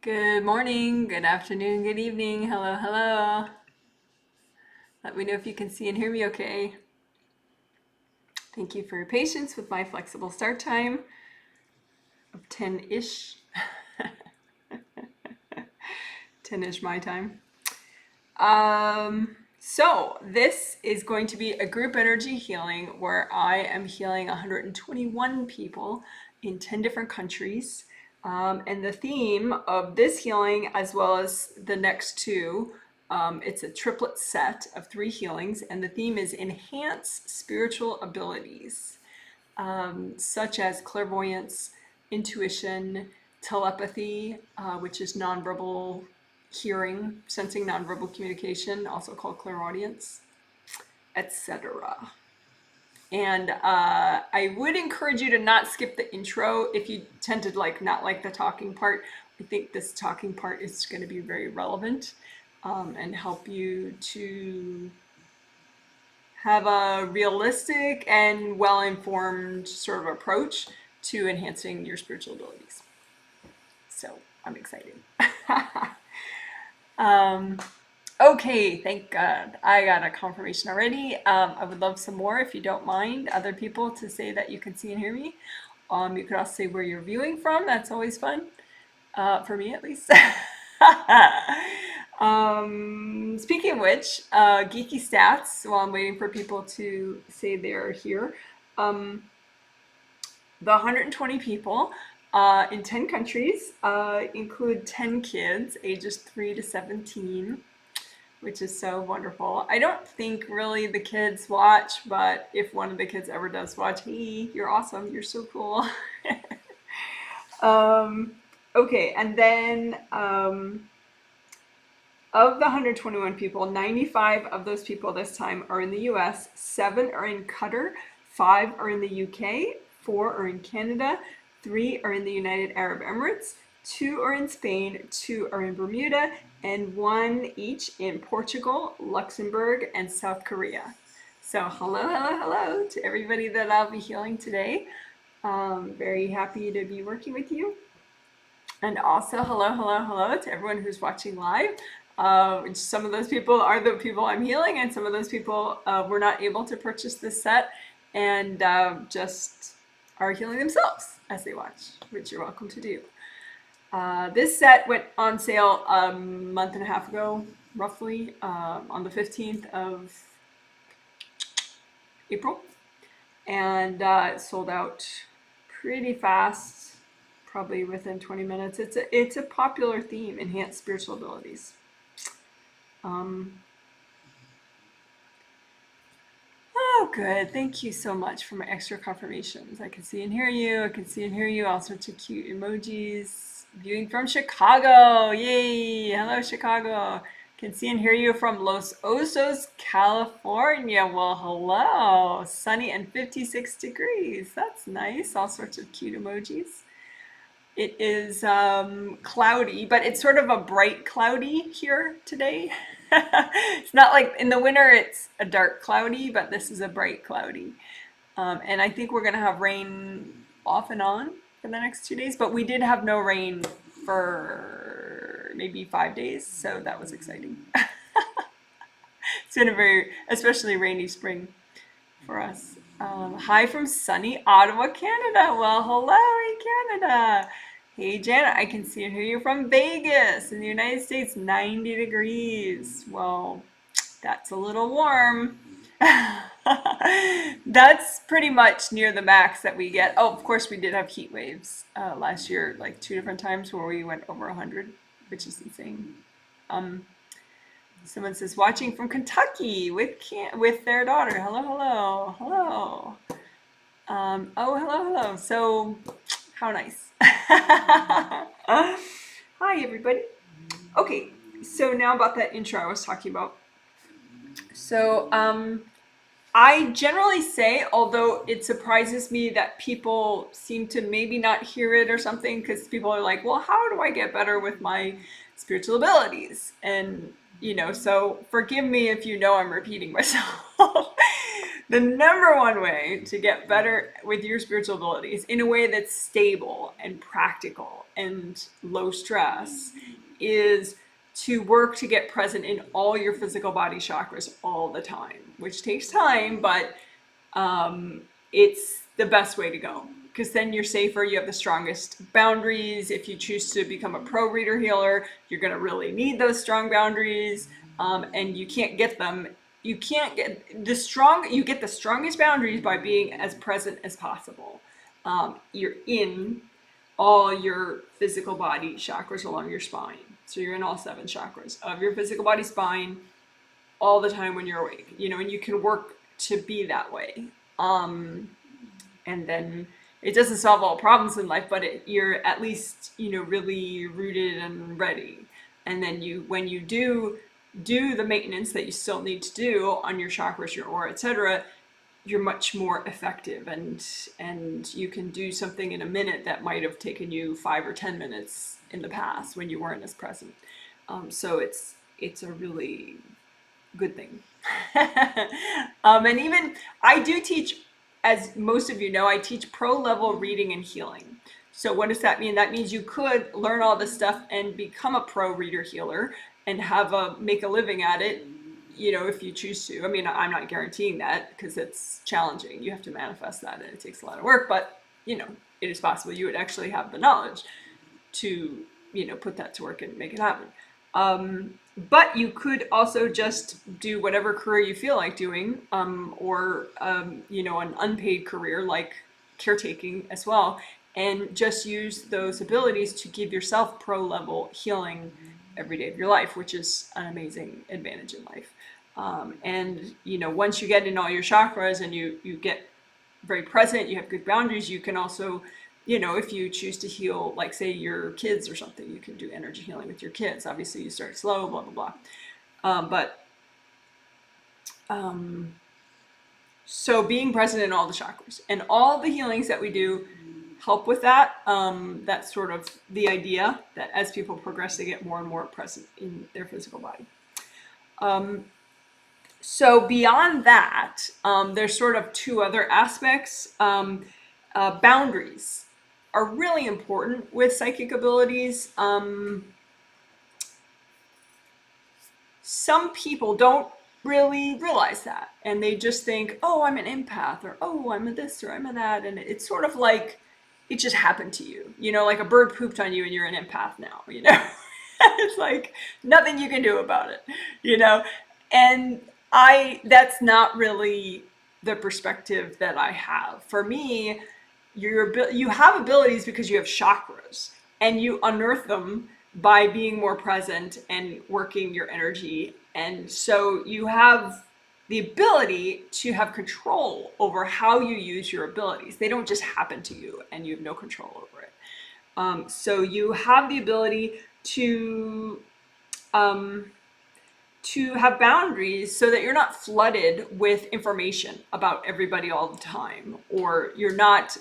Good morning, good afternoon, good evening. Hello, hello. Let me know if you can see and hear me okay. Thank you for your patience with my flexible start time of 10-ish. 10-ish my time. So this is going to be a group energy healing where I am healing 121 people in 10 different countries. And the theme of this healing, as well as the next two, it's a triplet set of 3 healings, and the theme is enhance spiritual abilities, such as clairvoyance, intuition, telepathy, which is nonverbal hearing, sensing nonverbal communication, also called clairaudience, etc. And I would encourage you to not skip the intro if you tend to not like the talking part. I think this talking part is going to be very relevant and help you to have a realistic and well-informed sort of approach to enhancing your spiritual abilities. So I'm excited. Okay, thank God. I got a confirmation already. I would love some more if you don't mind other people to say that you can see and hear me. You could also say where you're viewing from. That's always fun, for me at least. Speaking of which, geeky stats, while I'm waiting for people to say they're here. The 120 people in 10 countries include 10 kids, ages 3 to 17, which is so wonderful. I don't think really the kids watch, but if one of the kids ever does watch, hey, you're awesome, you're so cool. Okay, and then of the 121 people, 95 of those people this time are in the US, 7 are in Qatar, 5 are in the UK, 4 are in Canada, 3 are in the United Arab Emirates, 2 are in Spain, 2 are in Bermuda, and 1 each in Portugal, Luxembourg, and South Korea. So hello, hello, hello to everybody that I'll be healing today. Very happy to be working with you. And also hello, hello, hello to everyone who's watching live. Some of those people are the people I'm healing, and some of those people were not able to purchase this set and just are healing themselves as they watch, which you're welcome to do. This set went on sale a month and a half ago, roughly, on the 15th of April, and it sold out pretty fast, probably within 20 minutes. It's a popular theme, enhanced spiritual abilities. Oh, good. Thank you so much for my extra confirmations. I can see and hear you. I can see and hear you. All sorts of cute emojis. Viewing from Chicago. Yay. Hello, Chicago. Can see and hear you from Los Osos, California. Well, hello. Sunny and 56 degrees. That's nice. All sorts of cute emojis. It is cloudy, but it's sort of a bright cloudy here today. It's not like in the winter it's a dark cloudy, but this is a bright cloudy. And I think we're going to have rain off and on for the next 2 days, but we did have no rain for maybe 5 days, so that was exciting. It's been a very, especially rainy spring for us. Hi from sunny Ottawa, Canada. Well, hello in Canada. Hey, Janet, I can see and hear you from Vegas in the United States, 90 degrees. Well, that's a little warm. That's pretty much near the max that we get. Oh, of course, we did have heat waves last year, like 2 different times where we went over 100, which is insane. Someone says, watching from Kentucky with their daughter. Hello, hello, hello. Oh, hello, hello. So, how nice. Hi, everybody. Okay, so now about that intro I was talking about. So, I generally say, although it surprises me that people seem to maybe not hear it or something, because people are like, well, how do I get better with my spiritual abilities? And, so forgive me if you know I'm repeating myself. The number one way to get better with your spiritual abilities in a way that's stable and practical and low stress is to work to get present in all your physical body chakras all the time, which takes time, but it's the best way to go, because then you're safer. You have the strongest boundaries. If you choose to become a pro reader healer, you're going to really need those strong boundaries, and you can't get them. You can't get the strong. You get the strongest boundaries by being as present as possible. You're in all your physical body chakras along your spine. So you're in all 7 chakras of your physical body spine all the time when you're awake, and you can work to be that way. And then it doesn't solve all problems in life, but you're at least, really rooted and ready. And then when you do the maintenance that you still need to do on your chakras, your aura, etc., you're much more effective, and you can do something in a minute that might have taken you 5 or 10 minutes in the past when you weren't as present. So it's a really good thing. And even I do teach, as most of you know, I teach pro level reading and healing. So what does that mean? That means you could learn all this stuff and become a pro reader healer and make a living at it, if you choose to. I mean, I'm not guaranteeing that, because it's challenging. You have to manifest that, and it takes a lot of work, but it is possible you would actually have the knowledge to, put that to work and make it happen. But you could also just do whatever career you feel like doing, or an unpaid career like caretaking as well, and just use those abilities to give yourself pro level healing every day of your life, which is an amazing advantage in life. And once you get in all your chakras and you get very present, you have good boundaries, you can also, if you choose to heal, like say your kids or something, you can do energy healing with your kids. Obviously you start slow, blah, blah, blah. So being present in all the chakras and all the healings that we do help with that. That's sort of the idea, that as people progress, they get more and more present in their physical body. So beyond that, there's sort of 2 other aspects. Boundaries are really important with psychic abilities. Some people don't really realize that, and they just think, oh, I'm an empath, or oh, I'm a this, or I'm a that, and it's sort of like it just happened to you, like a bird pooped on you and you're an empath now, It's like nothing you can do about it, and that's not really the perspective that I have. For me, you have abilities because you have chakras, and you unearth them by being more present and working your energy. And so you have the ability to have control over how you use your abilities. They don't just happen to you and you have no control over it. So you have the ability to have boundaries so that you're not flooded with information about everybody all the time, or you're not,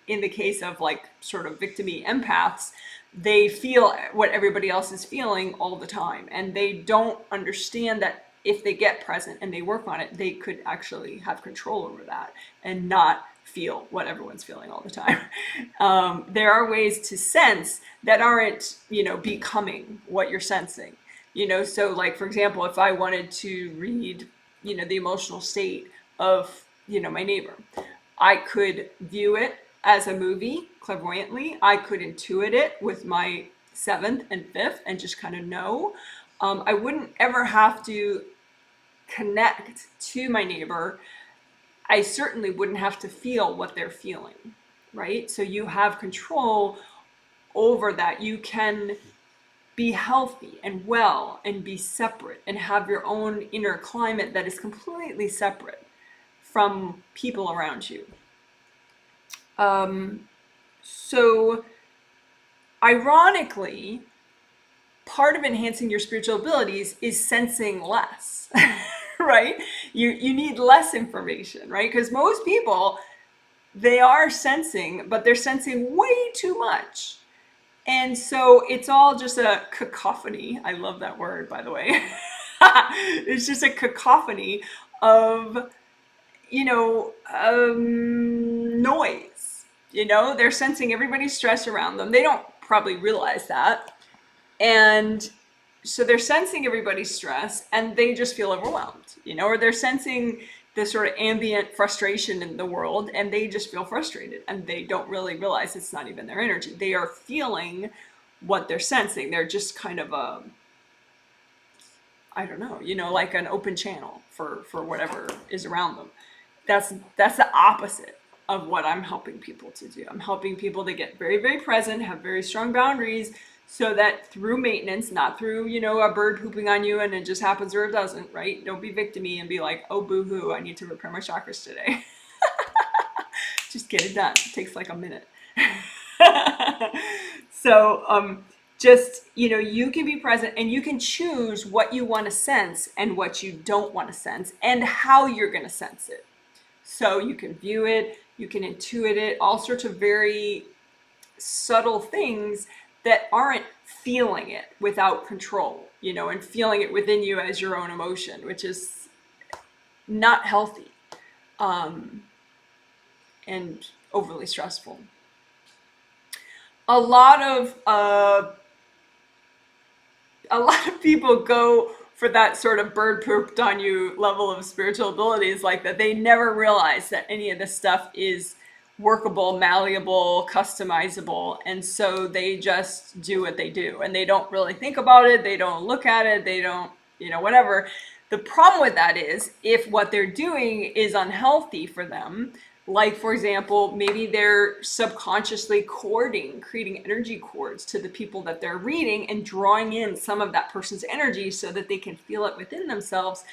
in the case of like sort of victim-y empaths, they feel what everybody else is feeling all the time, and they don't understand that if they get present and they work on it, they could actually have control over that and not feel what everyone's feeling all the time. There are ways to sense that aren't, becoming what you're sensing. So like, for example, if I wanted to read, the emotional state of, my neighbor, I could view it as a movie clairvoyantly. I could intuit it with my 7th and 5th and just kind of know. I wouldn't ever have to connect to my neighbor. I certainly wouldn't have to feel what they're feeling, right? So you have control over that. You can be healthy and well and be separate and have your own inner climate that is completely separate from people around you. So ironically, part of enhancing your spiritual abilities is sensing less, right? You need less information, right? Because most people, they are sensing, but they're sensing way too much. And so it's all just a cacophony. I love that word, by the way. It's just a cacophony of, noise. They're sensing everybody's stress around them. They don't probably realize that. And so they're sensing everybody's stress and they just feel overwhelmed, or they're sensing this sort of ambient frustration in the world and they just feel frustrated and they don't really realize it's not even their energy. They are feeling what they're sensing. They're just kind of I don't know, like an open channel for whatever is around them. That's the opposite of what I'm helping people to do. I'm helping people to get very, very present, have very strong boundaries, so that through maintenance, not through, a bird pooping on you and it just happens or it doesn't, right? Don't be victim-y and be like, oh, boo-hoo, I need to repair my chakras today. Just get it done. It takes like a minute. So just, you can be present and you can choose what you want to sense and what you don't want to sense and how you're going to sense it. So you can view it, you can intuit it, all sorts of very subtle things that aren't feeling it without control, and feeling it within you as your own emotion, which is not healthy, and overly stressful. A lot of people go for that sort of bird pooped on you level of spiritual abilities, like that. They never realize that any of this stuff is workable, malleable, customizable, and so they just do what they do and they don't really think about it, they don't look at it, they don't, whatever. The problem with that is if what they're doing is unhealthy for them, like for example, maybe they're subconsciously creating energy cords to the people that they're reading and drawing in some of that person's energy so that they can feel it within themselves.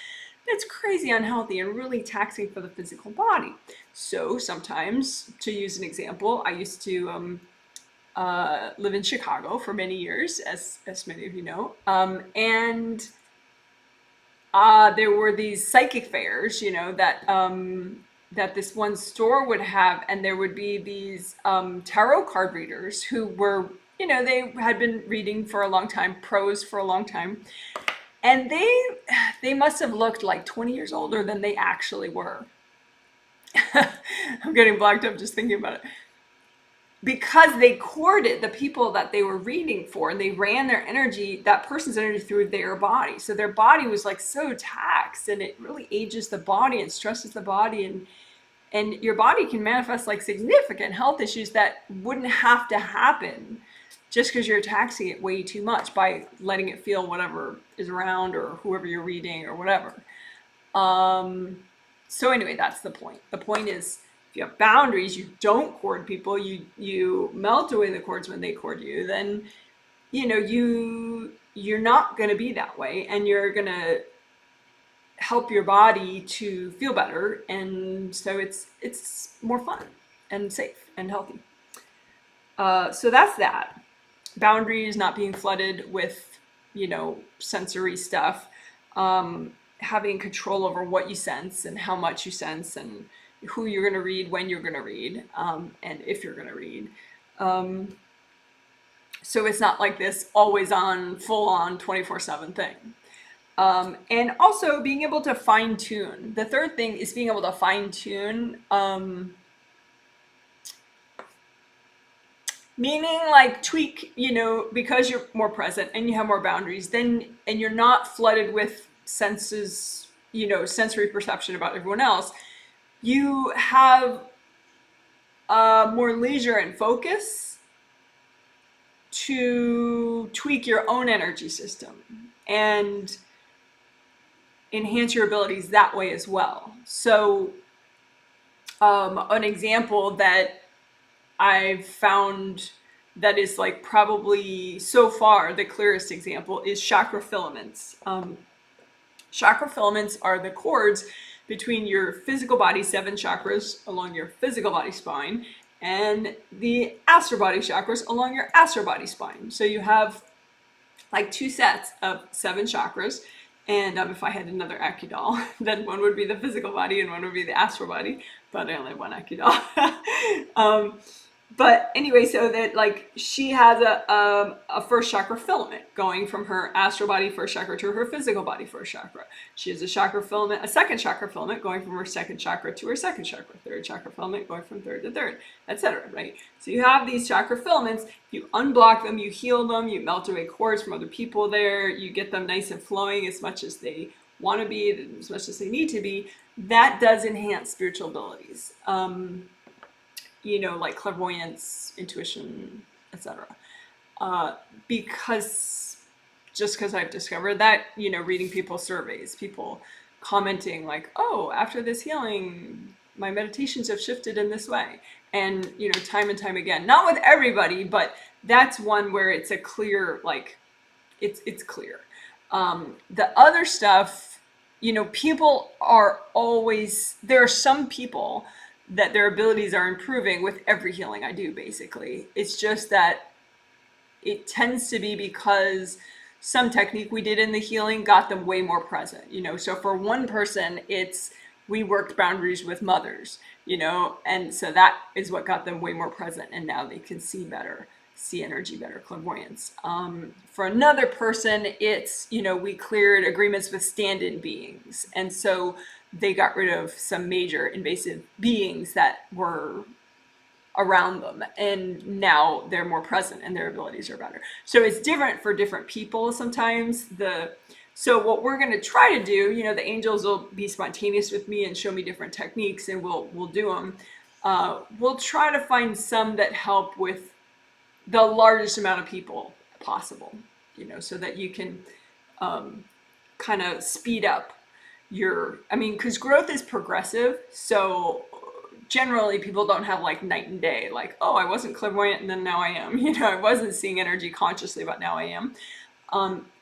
That's crazy unhealthy and really taxing for the physical body. So sometimes, to use an example, I used to live in Chicago for many years, as many of you know, and there were these psychic fairs, that this one store would have, and there would be these tarot card readers who were, they had been reading for a long time, pros for a long time. And they must have looked like 20 years older than they actually were. I'm getting blocked up just thinking about it. Because they courted the people that they were reading for, and they ran their energy, that person's energy, through their body. So their body was like so taxed, and it really ages the body and stresses the body, and your body can manifest like significant health issues that wouldn't have to happen just because you're taxing it way too much by letting it feel whatever is around or whoever you're reading or whatever. So anyway, that's the point. The point is, if you have boundaries, you don't cord people, you melt away the cords when they cord you, then you're not going to be that way, and you're going to help your body to feel better, and so it's more fun and safe and healthy. So that's that. Boundaries, not being flooded with, sensory stuff, having control over what you sense and how much you sense and who you're going to read, when you're going to read, and if you're going to read. So it's not like this always on, full on 24/7 thing. And also being able to fine tune. The third thing is being able to fine tune, meaning like tweak, because you're more present and you have more boundaries, and you're not flooded with senses, sensory perception about everyone else. You have more leisure and focus to tweak your own energy system and enhance your abilities that way as well. So an example that I've found that is like probably so far the clearest example is chakra filaments. Chakra filaments are the cords between your physical body, 7 chakras along your physical body spine, and the astral body chakras along your astral body spine. So you have like 2 sets of 7 chakras. And if I had another AccuDoll, then one would be the physical body and one would be the astral body, but I only have one AccuDoll. But anyway, so that like she has a first chakra filament going from her astral body first chakra to her physical body first chakra. She has a chakra filament, a second chakra filament going from her second chakra to her second chakra, third chakra filament going from third to third, etc. Right? So you have these chakra filaments. You unblock them, you heal them, you melt away cords from other people there, you get them nice and flowing as much as they want to be, as much as they need to be. That does enhance spiritual abilities. You know, like clairvoyance, intuition, etc. Because I've discovered that, you know, reading people's surveys, people commenting like, oh, after this healing, my meditations have shifted in this way. And, you know, time and time again, not with everybody, but that's one where it's a clear, like, it's clear. The other stuff, you know, people are always, there are some people that their abilities are improving with every healing I do, basically. It's just that it tends to be because some technique we did in the healing got them way more present, you know. So for one person, it's we worked boundaries with mothers, you know, and so that is what got them way more present, and now they can see better, see energy better, clairvoyance. For another person, it's, you know, we cleared agreements with stand-in beings, and so they got rid of some major invasive beings that were around them, and now they're more present and their abilities are better. So it's different for different people sometimes. So what we're going to try to do, you know, the angels will be spontaneous with me and show me different techniques, and we'll do them. We'll try to find some that help with the largest amount of people possible, you know, so that you can kind of speed up because growth is progressive. So generally people don't have like night and day, like, oh, I wasn't clairvoyant and then now I am, you know, I wasn't seeing energy consciously, but now I am.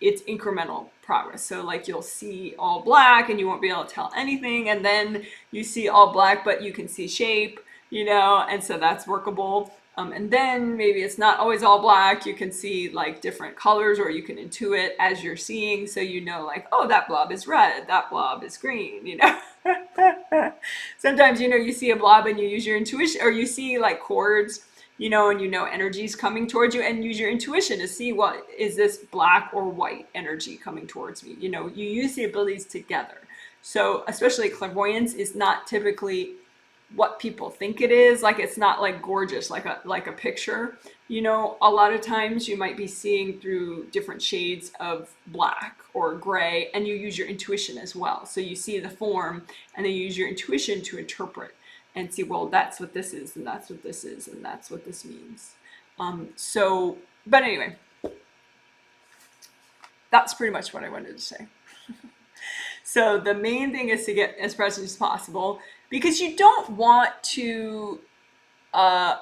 It's incremental progress. So like you'll see all black and you won't be able to tell anything, and then you see all black but you can see shape, you know, and so that's workable. And then maybe it's not always all black, you can see like different colors, or you can intuit as you're seeing, so you know, like, oh, that blob is red, that blob is green, you know. Sometimes, you know, you see a blob and you use your intuition, or you see like cords, you know, and you know energy's coming towards you, and use your intuition to see, what is this, black or white energy coming towards me, you know. You use the abilities together. So especially clairvoyance is not typically what people think it is. Like, it's not like gorgeous like a picture, you know. A lot of times you might be seeing through different shades of black or gray, and you use your intuition as well. So you see the form and then you use your intuition to interpret and see, well, that's what this is, and that's what this is, and that's what this means. But anyway, that's pretty much what I wanted to say. So the main thing is to get as present as possible, because you don't want to, I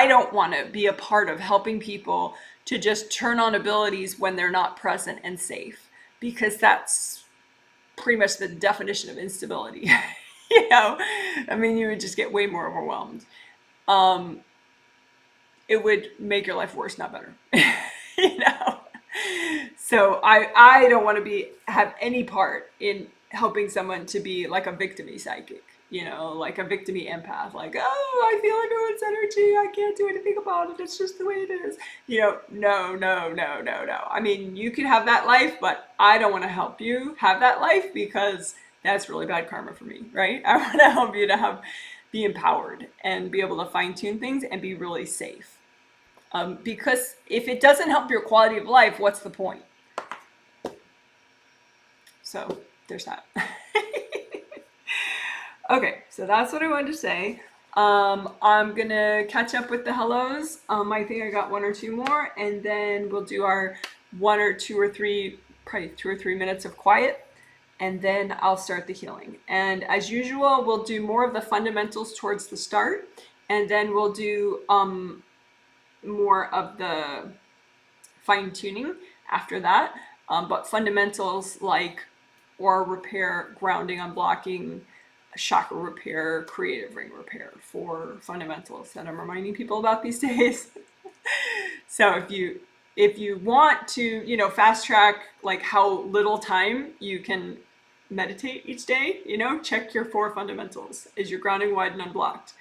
don't want to be a part of helping people to just turn on abilities when they're not present and safe, because that's pretty much the definition of instability. You know, I mean, you would just get way more overwhelmed. It would make your life worse, not better. You know. So I don't want to have any part in helping someone to be like a victim-y psychic, you know, like a victim-y empath, like, oh, I feel everyone's energy, I can't do anything about it, it's just the way it is. You know, no. I mean, you can have that life, but I don't want to help you have that life, because that's really bad karma for me, right? I want to help you to be empowered and be able to fine-tune things and be really safe. Because if it doesn't help your quality of life, what's the point? So there's that. Okay, so that's what I wanted to say. I'm gonna catch up with the hellos. I think I got one or two more, and then we'll do our probably 2 or 3 minutes of quiet, and then I'll start the healing. And as usual, we'll do more of the fundamentals towards the start, and then we'll do more of the fine-tuning after that. But fundamentals like aura repair, grounding, unblocking, chakra repair, creative ring repair, 4 fundamentals that I'm reminding people about these days. So if you want to, you know, fast track like how little time you can meditate each day, you know, check your 4 fundamentals. Is your grounding wide and unblocked?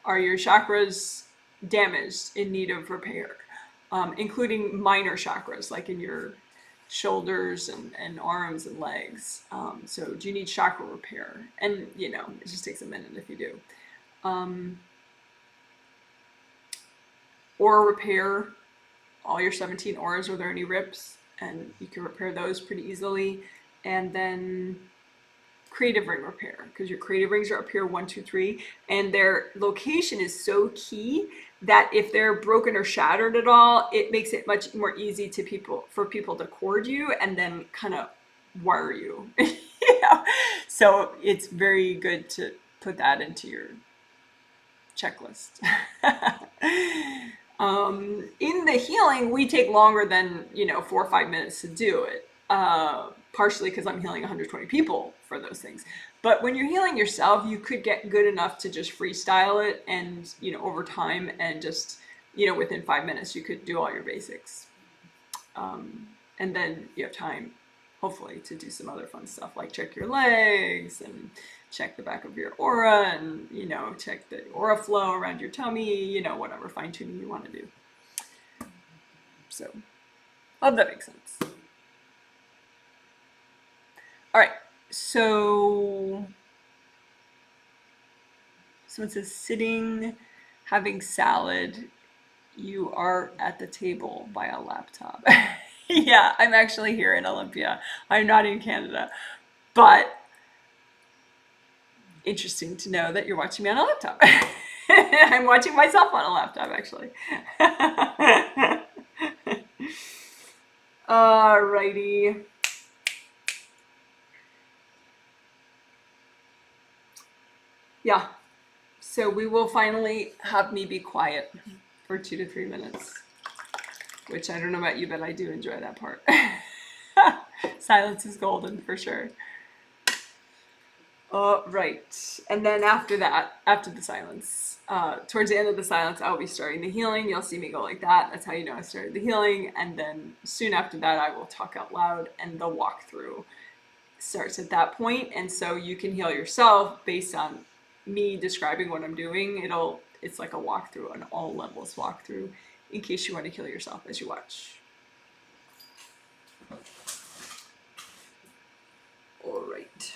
Are your chakras damaged, in need of repair, including minor chakras like in your shoulders and arms and legs. So do you need chakra repair? And you know, it just takes a minute if you do. Aura repair, all your 17 auras, are there any rips? And you can repair those pretty easily. And then creative ring repair, because your creative rings are up here 1, 2, 3, and their location is so key that if they're broken or shattered at all, it makes it much more easy for people to cord you and then kind of wire you. Yeah. So it's very good to put that into your checklist. In the healing, we take longer than 4 or 5 minutes to do it. Partially because I'm healing 120 people for those things. But when you're healing yourself, you could get good enough to just freestyle it, and over time, and just within 5 minutes you could do all your basics. And then you have time, hopefully, to do some other fun stuff like check your legs and check the back of your aura, and check the aura flow around your tummy, whatever fine tuning you want to do. So, hope that makes sense. All right, so someone says sitting, having salad. You are at the table by a laptop. Yeah, I'm actually here in Olympia. I'm not in Canada, but interesting to know that you're watching me on a laptop. I'm watching myself on a laptop, actually. Alrighty. Yeah, so we will finally have me be quiet for 2 to 3 minutes, which I don't know about you, but I do enjoy that part. Silence is golden for sure. Right. And then after that, after the silence, towards the end of the silence, I'll be starting the healing. You'll see me go like that. That's how you know I started the healing. And then soon after that, I will talk out loud, and the walkthrough starts at that point. And so you can heal yourself based on me describing what I'm doing. It's like a walkthrough, an all levels walkthrough, in case you want to heal yourself as you watch. All right.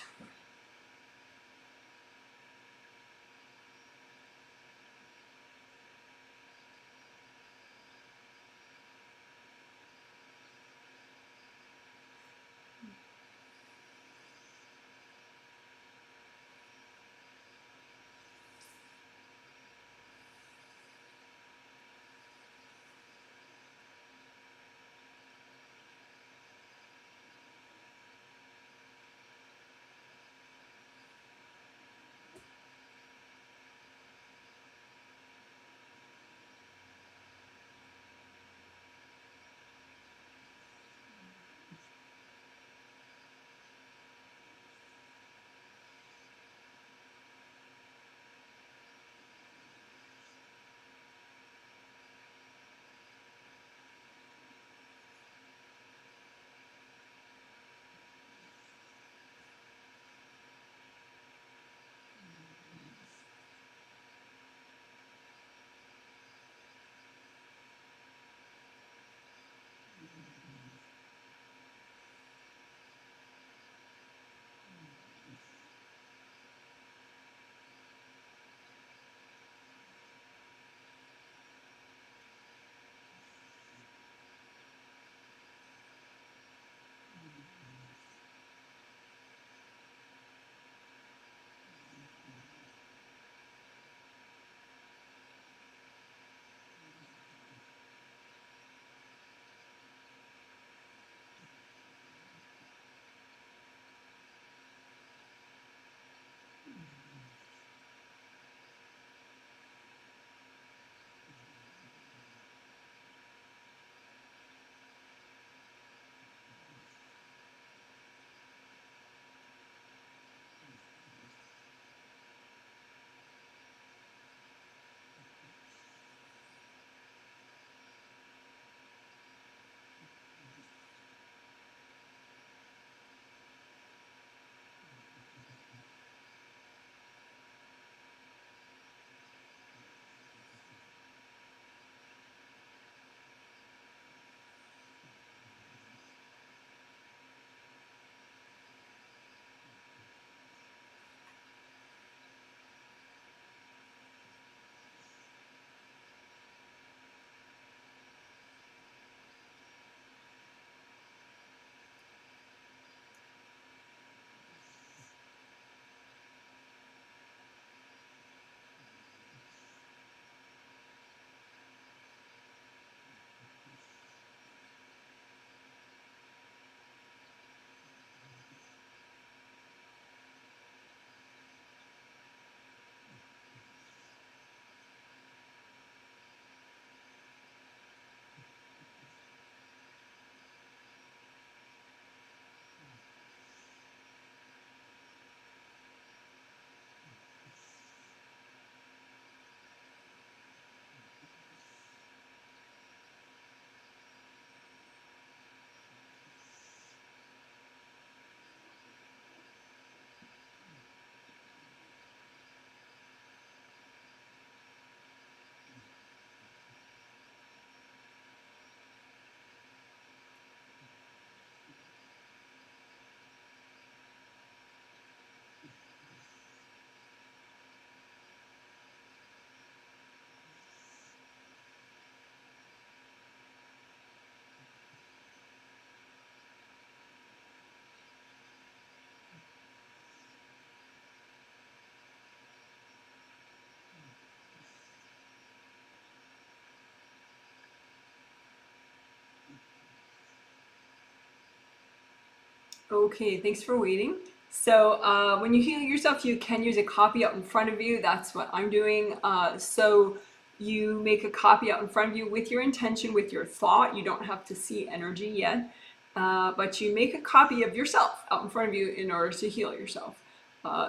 Okay, thanks for waiting. So when you heal yourself, you can use a copy out in front of you. That's what I'm doing. So you make a copy out in front of you with your intention, with your thought. You don't have to see energy yet, but you make a copy of yourself out in front of you in order to heal yourself.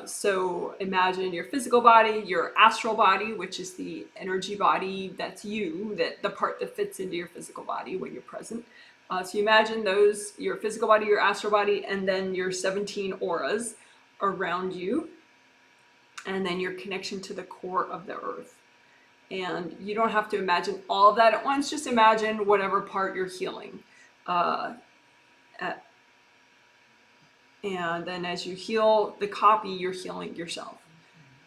So imagine your physical body, your astral body, which is the energy body that's you, that the part that fits into your physical body when you're present. So you imagine those, your physical body, your astral body, and then your 17 auras around you, and then your connection to the core of the earth. And you don't have to imagine all of that at once, just imagine whatever part you're healing. And then as you heal the copy, you're healing yourself.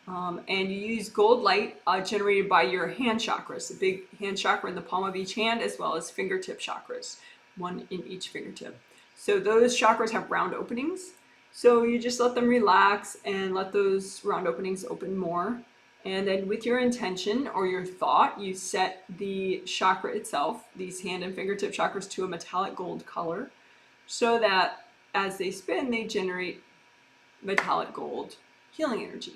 And you use gold light generated by your hand chakras, the big hand chakra in the palm of each hand, as well as fingertip chakras, one in each fingertip. So those chakras have round openings. So you just let them relax and let those round openings open more. And then with your intention or your thought, you set the chakra itself, these hand and fingertip chakras, to a metallic gold color, so that as they spin, they generate metallic gold healing energy.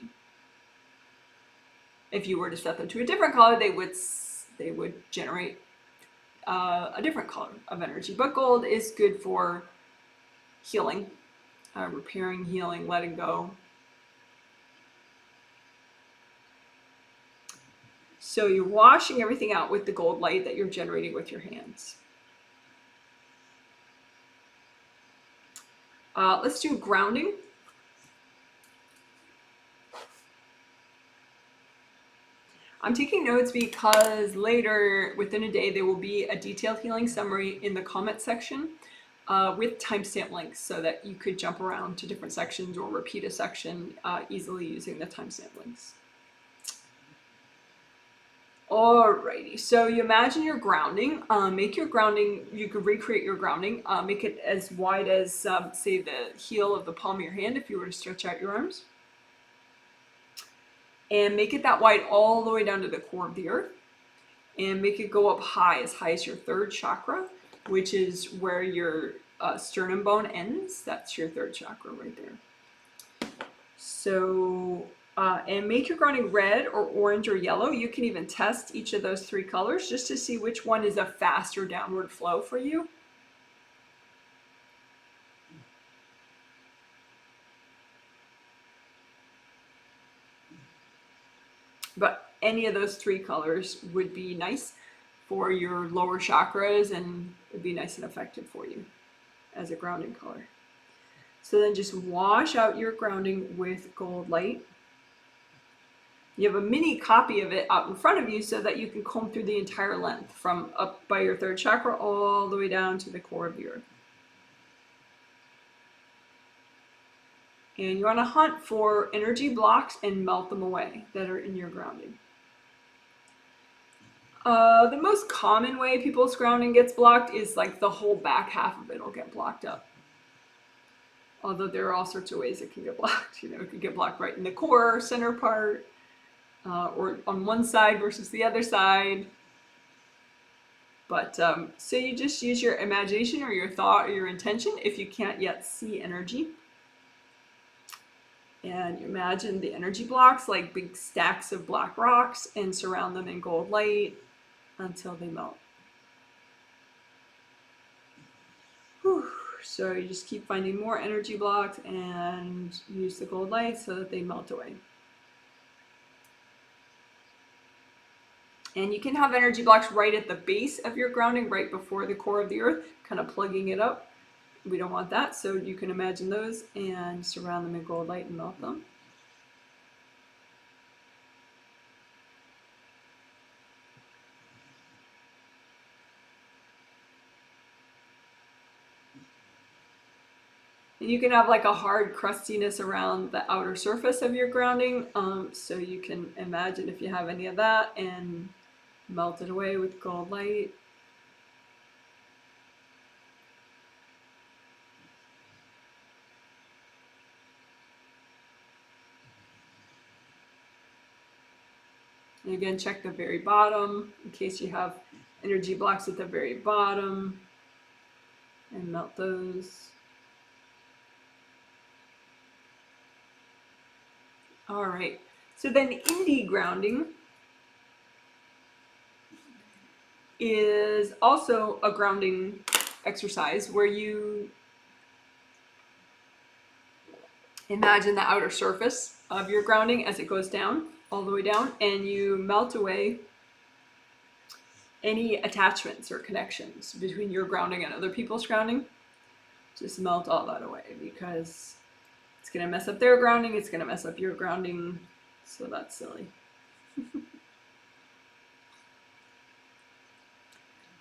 If you were to set them to a different color, they would generate a different color of energy. But gold is good for healing, repairing, healing, letting go. So you're washing everything out with the gold light that you're generating with your hands. Let's do grounding. I'm taking notes because later, within a day, there will be a detailed healing summary in the comment section with timestamp links so that you could jump around to different sections or repeat a section easily using the timestamp links. Alrighty, so you imagine your grounding. Make your grounding, you could recreate your grounding, make it as wide as, say, the heel of the palm of your hand if you were to stretch out your arms. And make it that wide all the way down to the core of the earth. And make it go up high as your third chakra, which is where your sternum bone ends. That's your third chakra right there. So, and make your grounding red or orange or yellow. You can even test each of those three colors just to see which one is a faster downward flow for you. But any of those three colors would be nice for your lower chakras and would be nice and effective for you as a grounding color. So then just wash out your grounding with gold light. You have a mini copy of it out in front of you so that you can comb through the entire length from up by your third chakra all the way down to the core of the earth. And you want to hunt for energy blocks and melt them away that are in your grounding. The most common way people's grounding gets blocked is like the whole back half of it will get blocked up. Although there are all sorts of ways it can get blocked. You know, it could get blocked right in the core, center part, or on one side versus the other side. But so you just use your imagination or your thought or your intention if you can't yet see energy. And you imagine the energy blocks like big stacks of black rocks and surround them in gold light until they melt. Whew. So you just keep finding more energy blocks and use the gold light so that they melt away. And you can have energy blocks right at the base of your grounding, right before the core of the earth, kind of plugging it up. We don't want that, so you can imagine those and surround them in gold light and melt them. And you can have like a hard crustiness around the outer surface of your grounding, so you can imagine if you have any of that and melt it away with gold light. And again, check the very bottom in case you have energy blocks at the very bottom and melt those. All right. So then indie grounding is also a grounding exercise where you imagine the outer surface of your grounding as it goes down, all the way down, and you melt away any attachments or connections between your grounding and other people's grounding. Just melt all that away, because it's going to mess up their grounding, it's going to mess up your grounding, so that's silly.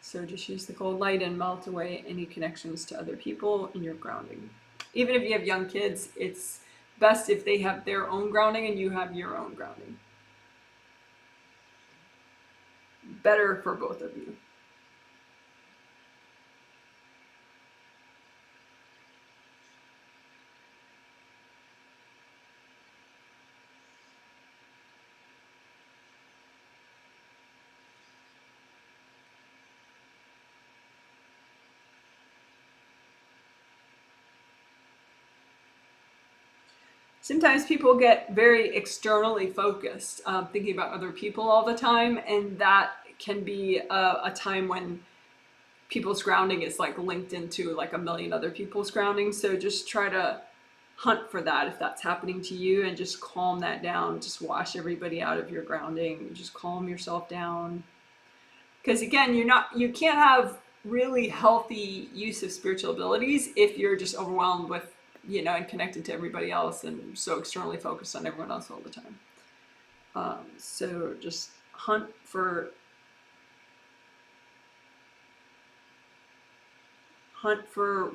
So just use the cold light and melt away any connections to other people in your grounding. Even if you have young kids, it's best if they have their own grounding and you have your own grounding. Better for both of you. Sometimes people get very externally focused, thinking about other people all the time, and that can be a time when people's grounding is like linked into like a million other people's grounding. So just try to hunt for that if that's happening to you, and just calm that down. Just wash everybody out of your grounding. Just calm yourself down. Because again, you can't have really healthy use of spiritual abilities if you're just overwhelmed with, and connected to everybody else and so externally focused on everyone else all the time. So just hunt for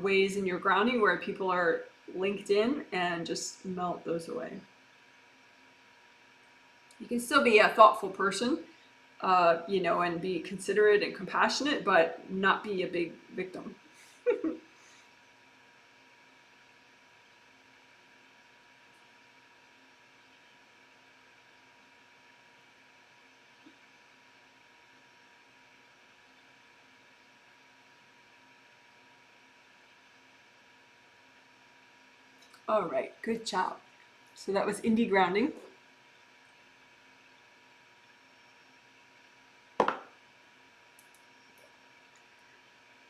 ways in your grounding where people are linked in, and just melt those away. You can still be a thoughtful person, and be considerate and compassionate, but not be a big victim. All right, good job. So that was indie grounding.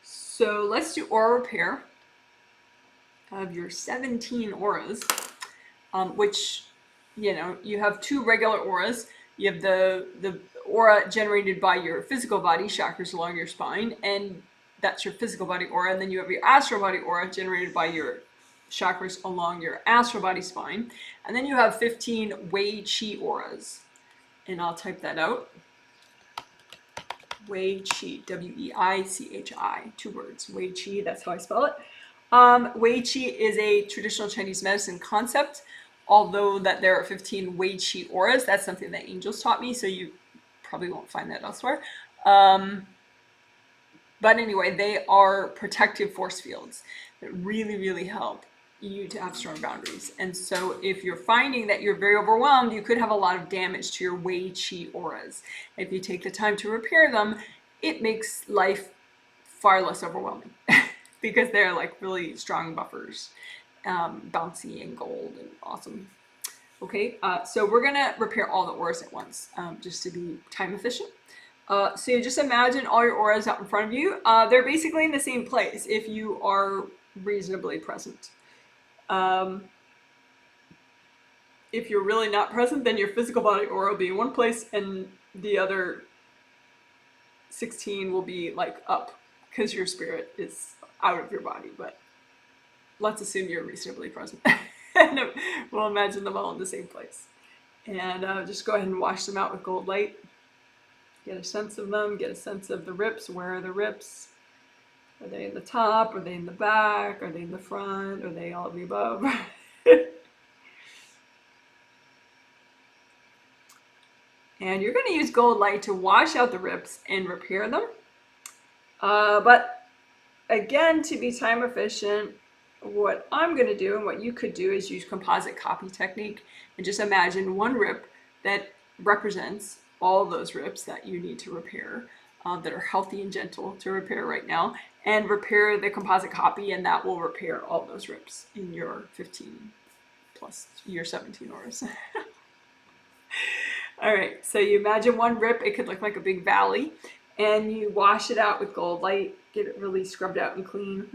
So let's do aura repair of your 17 auras, which, you have 2 regular auras. You have the aura generated by your physical body, chakras along your spine, and that's your physical body aura. And then you have your astral body aura generated by your chakras along your astral body spine. And then you have 15 Wei Qi auras. And I'll type that out. Wei Qi, W-E-I-C-H-I, 2 words. Wei Qi, that's how I spell it. Wei Qi is a traditional Chinese medicine concept, although that there are 15 Wei Qi auras. That's something that angels taught me, so you probably won't find that elsewhere. But anyway, they are protective force fields that really, really help you to have strong boundaries. And so if you're finding that you're very overwhelmed, you could have a lot of damage to your Wei Qi auras. If you take the time to repair them, it makes life far less overwhelming because they're like really strong buffers, bouncy and gold and awesome. Okay, so we're gonna repair all the auras at once, just to be time efficient. So you just imagine all your auras out in front of you. They're basically in the same place if you are reasonably present. If you're really not present, then your physical body aura will be in one place and the other 16 will be like up because your spirit is out of your body. But let's assume you're reasonably present. And we'll imagine them all in the same place. And just go ahead and wash them out with gold light. Get a sense of them, get a sense of the rips. Where are the rips? Are they in the top? Are they in the back? Are they in the front? Are they all of the above? And you're going to use gold light to wash out the rips and repair them. But again, to be time efficient, what I'm going to do and what you could do is use composite copy technique and just imagine one rip that represents all those rips that you need to repair, that are healthy and gentle to repair right now, and repair the composite copy, and that will repair all those rips in your 15 plus your 17 auras. All right, so you imagine one rip, it could look like a big valley, and you wash it out with gold light, get it really scrubbed out and clean.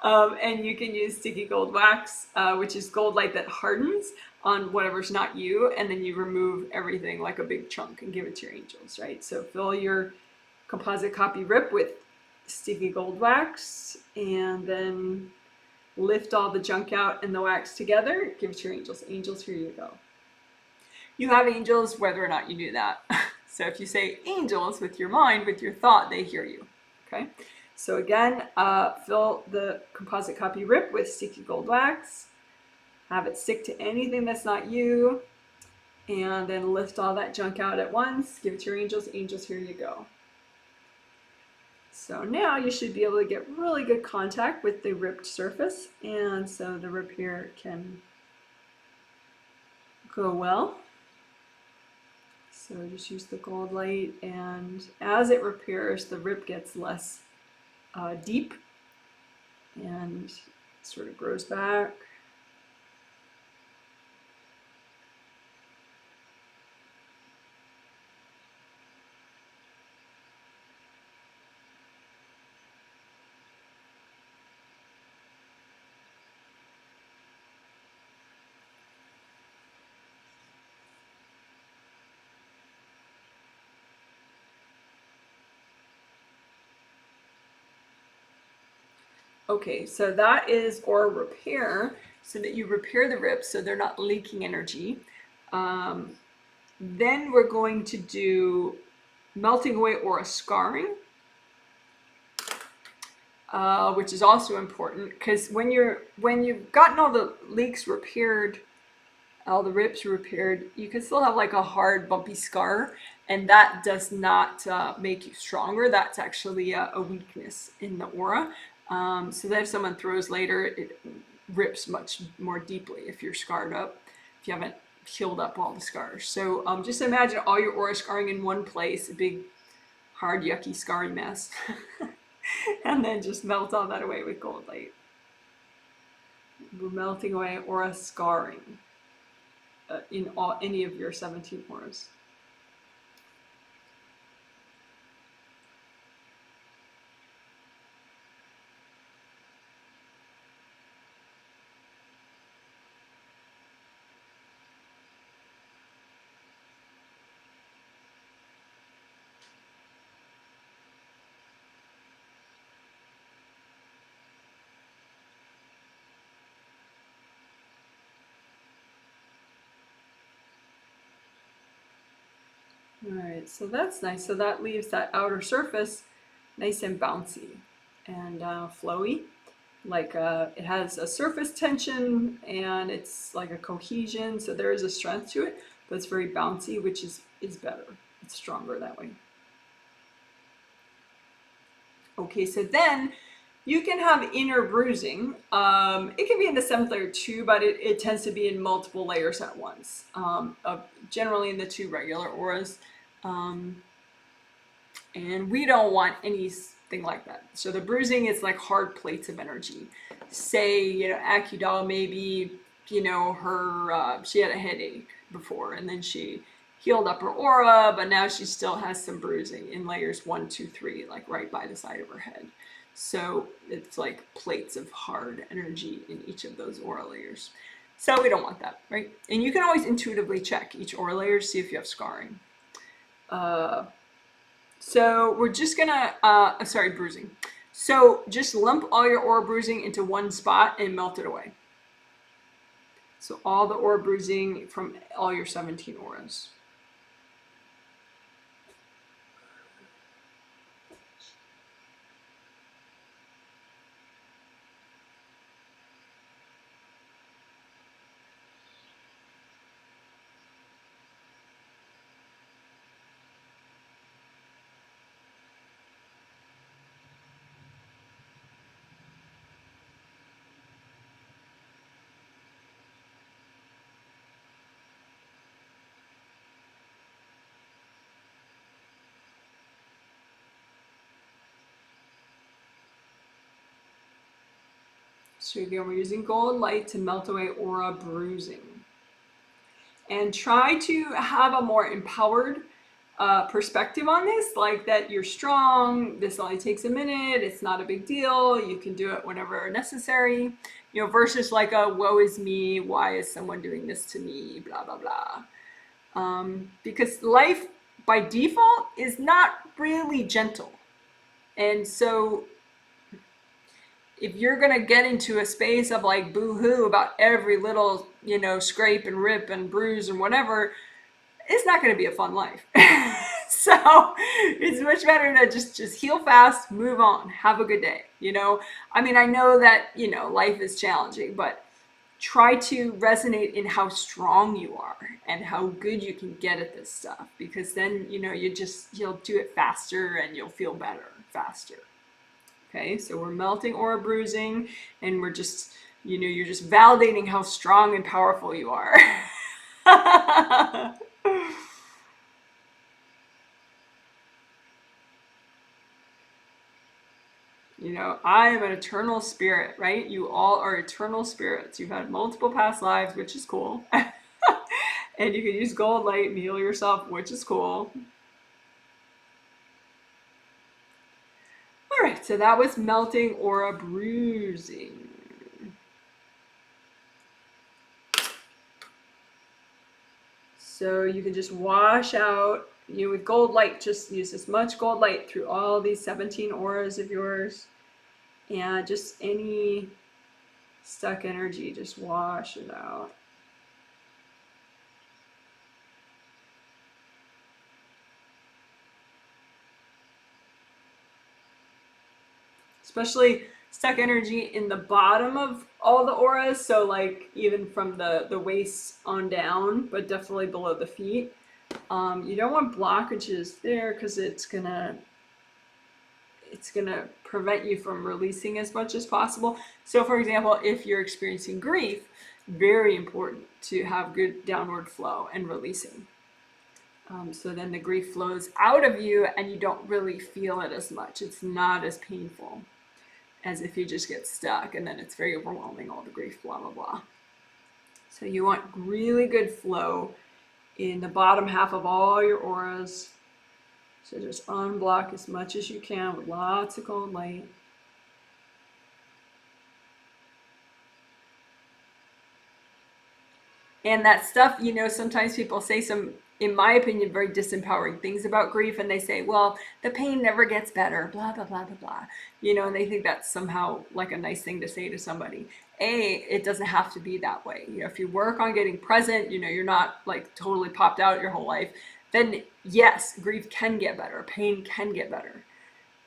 And you can use sticky gold wax, which is gold light that hardens on whatever's not you, and then you remove everything like a big chunk and give it to your angels, right? So fill your composite copy rip with sticky gold wax, and then lift all the junk out and the wax together, give it to your angels. Angels, here you go. You have angels whether or not you do that. So if you say angels with your mind, with your thought, they hear you, okay? So again, fill the composite copy rip with sticky gold wax, have it stick to anything that's not you, and then lift all that junk out at once, give it to your angels. Angels, here you go. So now you should be able to get really good contact with the ripped surface, and so the rip here can go well. So just use the gold light, and as it repairs, the rip gets less deep and sort of grows back. Okay, so that is aura repair, so that you repair the rips so they're not leaking energy. Then we're going to do melting away aura scarring, which is also important because when you've gotten all the leaks repaired, all the rips repaired, you can still have like a hard bumpy scar, and that does not make you stronger. That's actually a weakness in the aura. So that if someone throws later, it rips much more deeply if you're scarred up, if you haven't healed up all the scars. So just imagine all your aura scarring in one place, a big, hard, yucky, scarring mess. And then just melt all that away with gold light. We're melting away aura scarring in any of your 17 auras. All right, so that's nice. So that leaves that outer surface nice and bouncy and flowy. Like it has a surface tension and it's like a cohesion. So there is a strength to it, but it's very bouncy, which is better. It's stronger that way. Okay, so then you can have inner bruising. It can be in the 7th layer too, but it tends to be in multiple layers at once, generally in the 2 regular auras. And we don't want anything like that. So the bruising is like hard plates of energy. Say, Akudal, maybe, she had a headache before and then she healed up her aura, but now she still has some bruising in layers 1, 2, 3, like right by the side of her head. So it's like plates of hard energy in each of those aura layers. So we don't want that, right? And you can always intuitively check each aura layer to see if you have scarring. So we're just gonna, bruising. So just lump all your aura bruising into one spot and melt it away. So all the aura bruising from all your 17 auras. So again, we're using gold light to melt away aura bruising. and try to have a more empowered perspective on this, like that you're strong, this only takes a minute, it's not a big deal, you can do it whenever necessary, you know, versus like a woe is me, why is someone doing this to me, blah, blah, blah. Because life by default is not really gentle. And so if you're going to get into a space of like boo-hoo about every little, you know, scrape and rip and bruise and whatever, it's not going to be a fun life. So it's much better to just heal fast, move on, have a good day. You know, I mean, I know that, you know, life is challenging, but try to resonate in how strong you are and how good you can get at this stuff, because then, you know, you'll do it faster and you'll feel better faster. Okay, so we're melting aura bruising, and we're just, you know, you're just validating how strong and powerful you are. You know, I am an eternal spirit, right? You all are eternal spirits. You've had multiple past lives, which is cool. And you can use gold light and heal yourself, which is cool. All right, so that was melting aura bruising. So you can just wash out, you know, with gold light, just use as much gold light through all these 17 auras of yours. And just any stuck energy, just wash it out. Especially stuck energy in the bottom of all the auras, so like even from the waist on down, but definitely below the feet. You don't want blockages there because it's gonna prevent you from releasing as much as possible. So for example, if you're experiencing grief, very important to have good downward flow and releasing. So then the grief flows out of you and you don't really feel it as much. It's not as painful as if you just get stuck and then it's very overwhelming, all the grief, blah, blah, blah. So you want really good flow in the bottom half of all your auras. So just unblock as much as you can with lots of gold light. And that stuff, you know, sometimes people say some, in my opinion, very disempowering things about grief, and they say, well, the pain never gets better, blah, blah, blah, blah, blah. You know, and they think that's somehow like a nice thing to say to somebody. It doesn't have to be that way. You know, if you work on getting present, you know, you're not like totally popped out your whole life, then yes, grief can get better, pain can get better.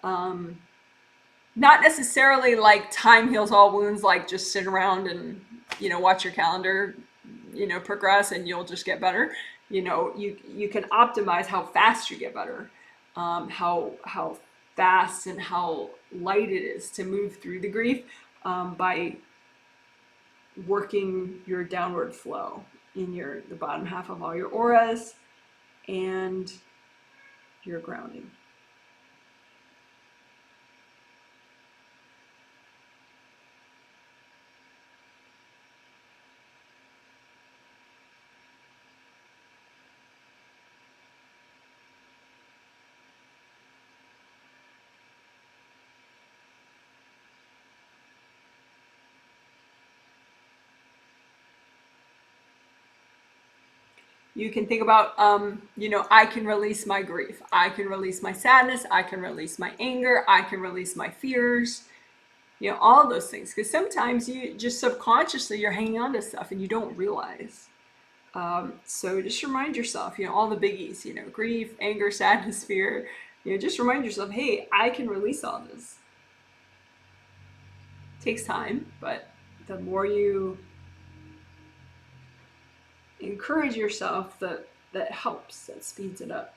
Not necessarily like time heals all wounds, like just sit around and, you know, watch your calendar, you know, progress and you'll just get better. You know, you can optimize how fast you get better, how fast and how light it is to move through the grief by working your downward flow in the bottom half of all your auras and your grounding. You can think about, you know, I can release my grief. I can release my sadness. I can release my anger. I can release my fears. You know, all those things. Because sometimes you just subconsciously, you're hanging on to stuff and you don't realize. So just remind yourself, you know, all the biggies, you know, grief, anger, sadness, fear. You know, just remind yourself, hey, I can release all this. It takes time, but the more you encourage yourself, that helps, that speeds it up.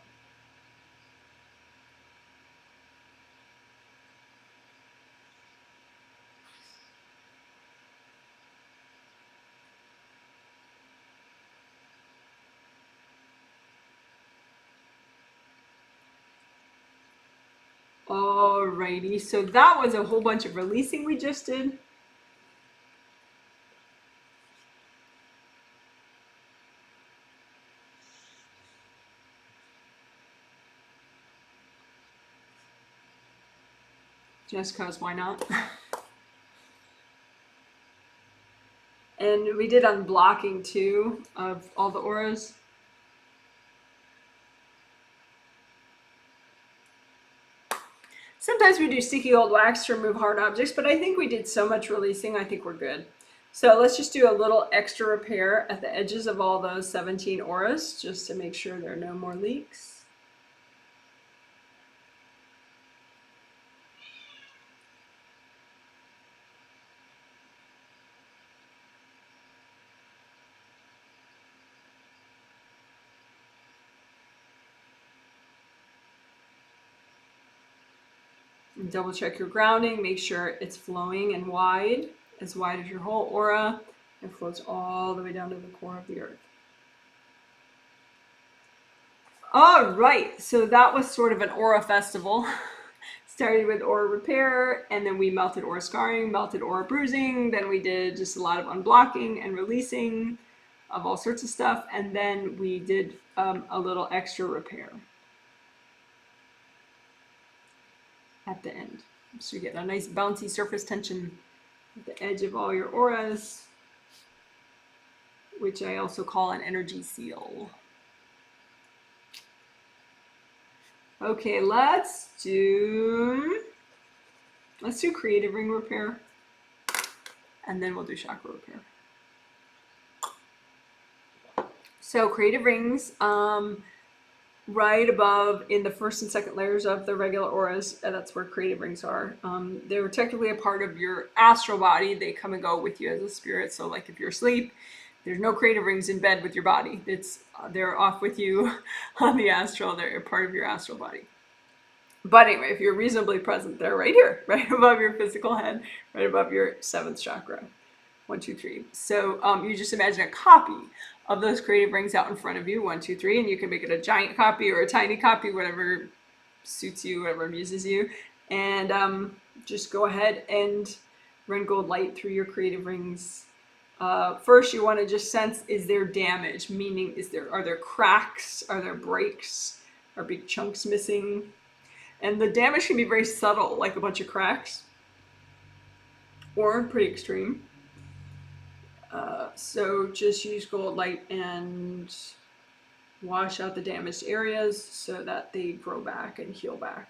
Alrighty, so that was a whole bunch of releasing we just did. just because why not? And we did unblocking too of all the auras. Sometimes we do sticky old wax to remove hard objects, but I think we did so much releasing, I think we're good. So let's just do a little extra repair at the edges of all those 17 auras, just to make sure there are no more leaks. Double check your grounding, make sure it's flowing and wide as your whole aura, and floats all the way down to the core of the earth. All right, so that was sort of an aura festival. Started with aura repair, and then we melted aura scarring, melted aura bruising, then we did just a lot of unblocking and releasing of all sorts of stuff, and then we did a little extra repair at the end. So you get a nice bouncy surface tension at the edge of all your auras, which I also call an energy seal. Okay, let's do creative ring repair, and then we'll do chakra repair. So creative rings, right above in the first and second layers of the regular auras, that's where creative rings are. They're technically a part of your astral body. They come and go with you as a spirit. So like if you're asleep, there's no creative rings in bed with your body. They're off with you on the astral. They're a part of your astral body. But anyway, if you're reasonably present, they're right here, right above your physical head, right above your 7th chakra. 1, 2, 3. So you just imagine a copy of those creative rings out in front of you, 1, 2, 3, and you can make it a giant copy or a tiny copy, whatever suits you, whatever amuses you. And just go ahead and run gold light through your creative rings. First, you want to just sense, is there damage? Meaning, are there cracks? Are there breaks? Are big chunks missing? And the damage can be very subtle, like a bunch of cracks, or pretty extreme. So just use gold light and wash out the damaged areas so that they grow back and heal back.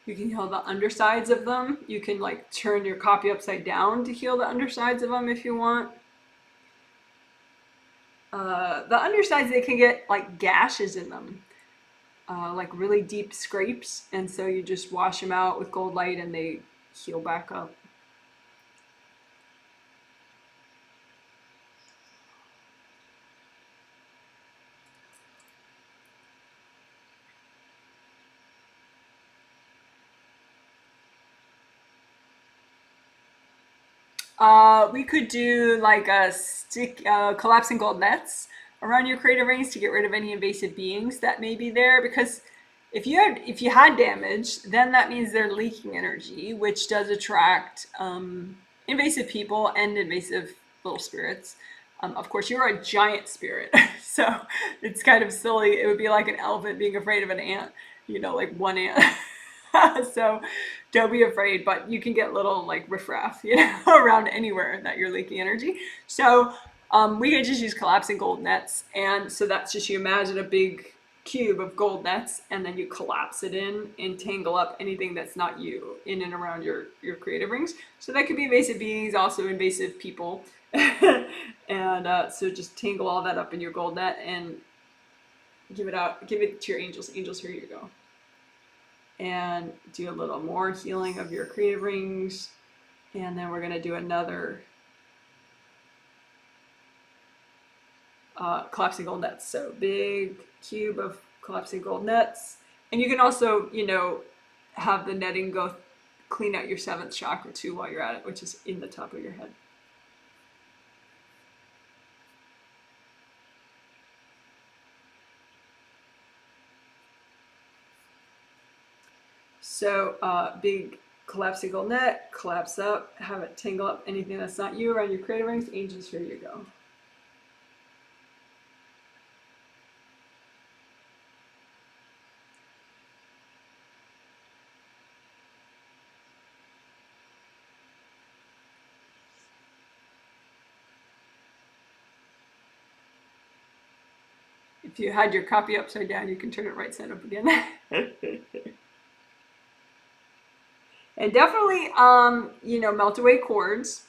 You can heal the undersides of them. You can like turn your copy upside down to heal the undersides of them if you want. The undersides, they can get like gashes in them, like really deep scrapes. And so you just wash them out with gold light and they heal back up. We could do like a collapsing gold nets around your creative rings to get rid of any invasive beings that may be there. Because if you had damage, then that means they're leaking energy, which does attract invasive people and invasive little spirits. Of course, you're a giant spirit, so it's kind of silly. It would be like an elephant being afraid of an ant, like one ant. So don't be afraid, but you can get little like riffraff, around anywhere that you're leaking energy. So we could just use collapsing gold nets. And so that's just, you imagine a big cube of gold nets, and then you collapse it in and tangle up anything that's not you in and around your creative rings. So that could be invasive beings, also invasive people. And so just tangle all that up in your gold net and give it to your angels. Angels, here you go. And do a little more healing of your creative rings. And then we're going to do another collapsing gold nets. So big cube of collapsing gold nets. And you can also, you know, have the netting go clean out your 7th chakra too while you're at it, which is in the top of your head. So big collapsing gold net, collapse up, have it tangle up anything that's not you around your creative rings. Angels, here you go. If you had your copy upside down, you can turn it right side up again. And definitely, you know, melt away cords.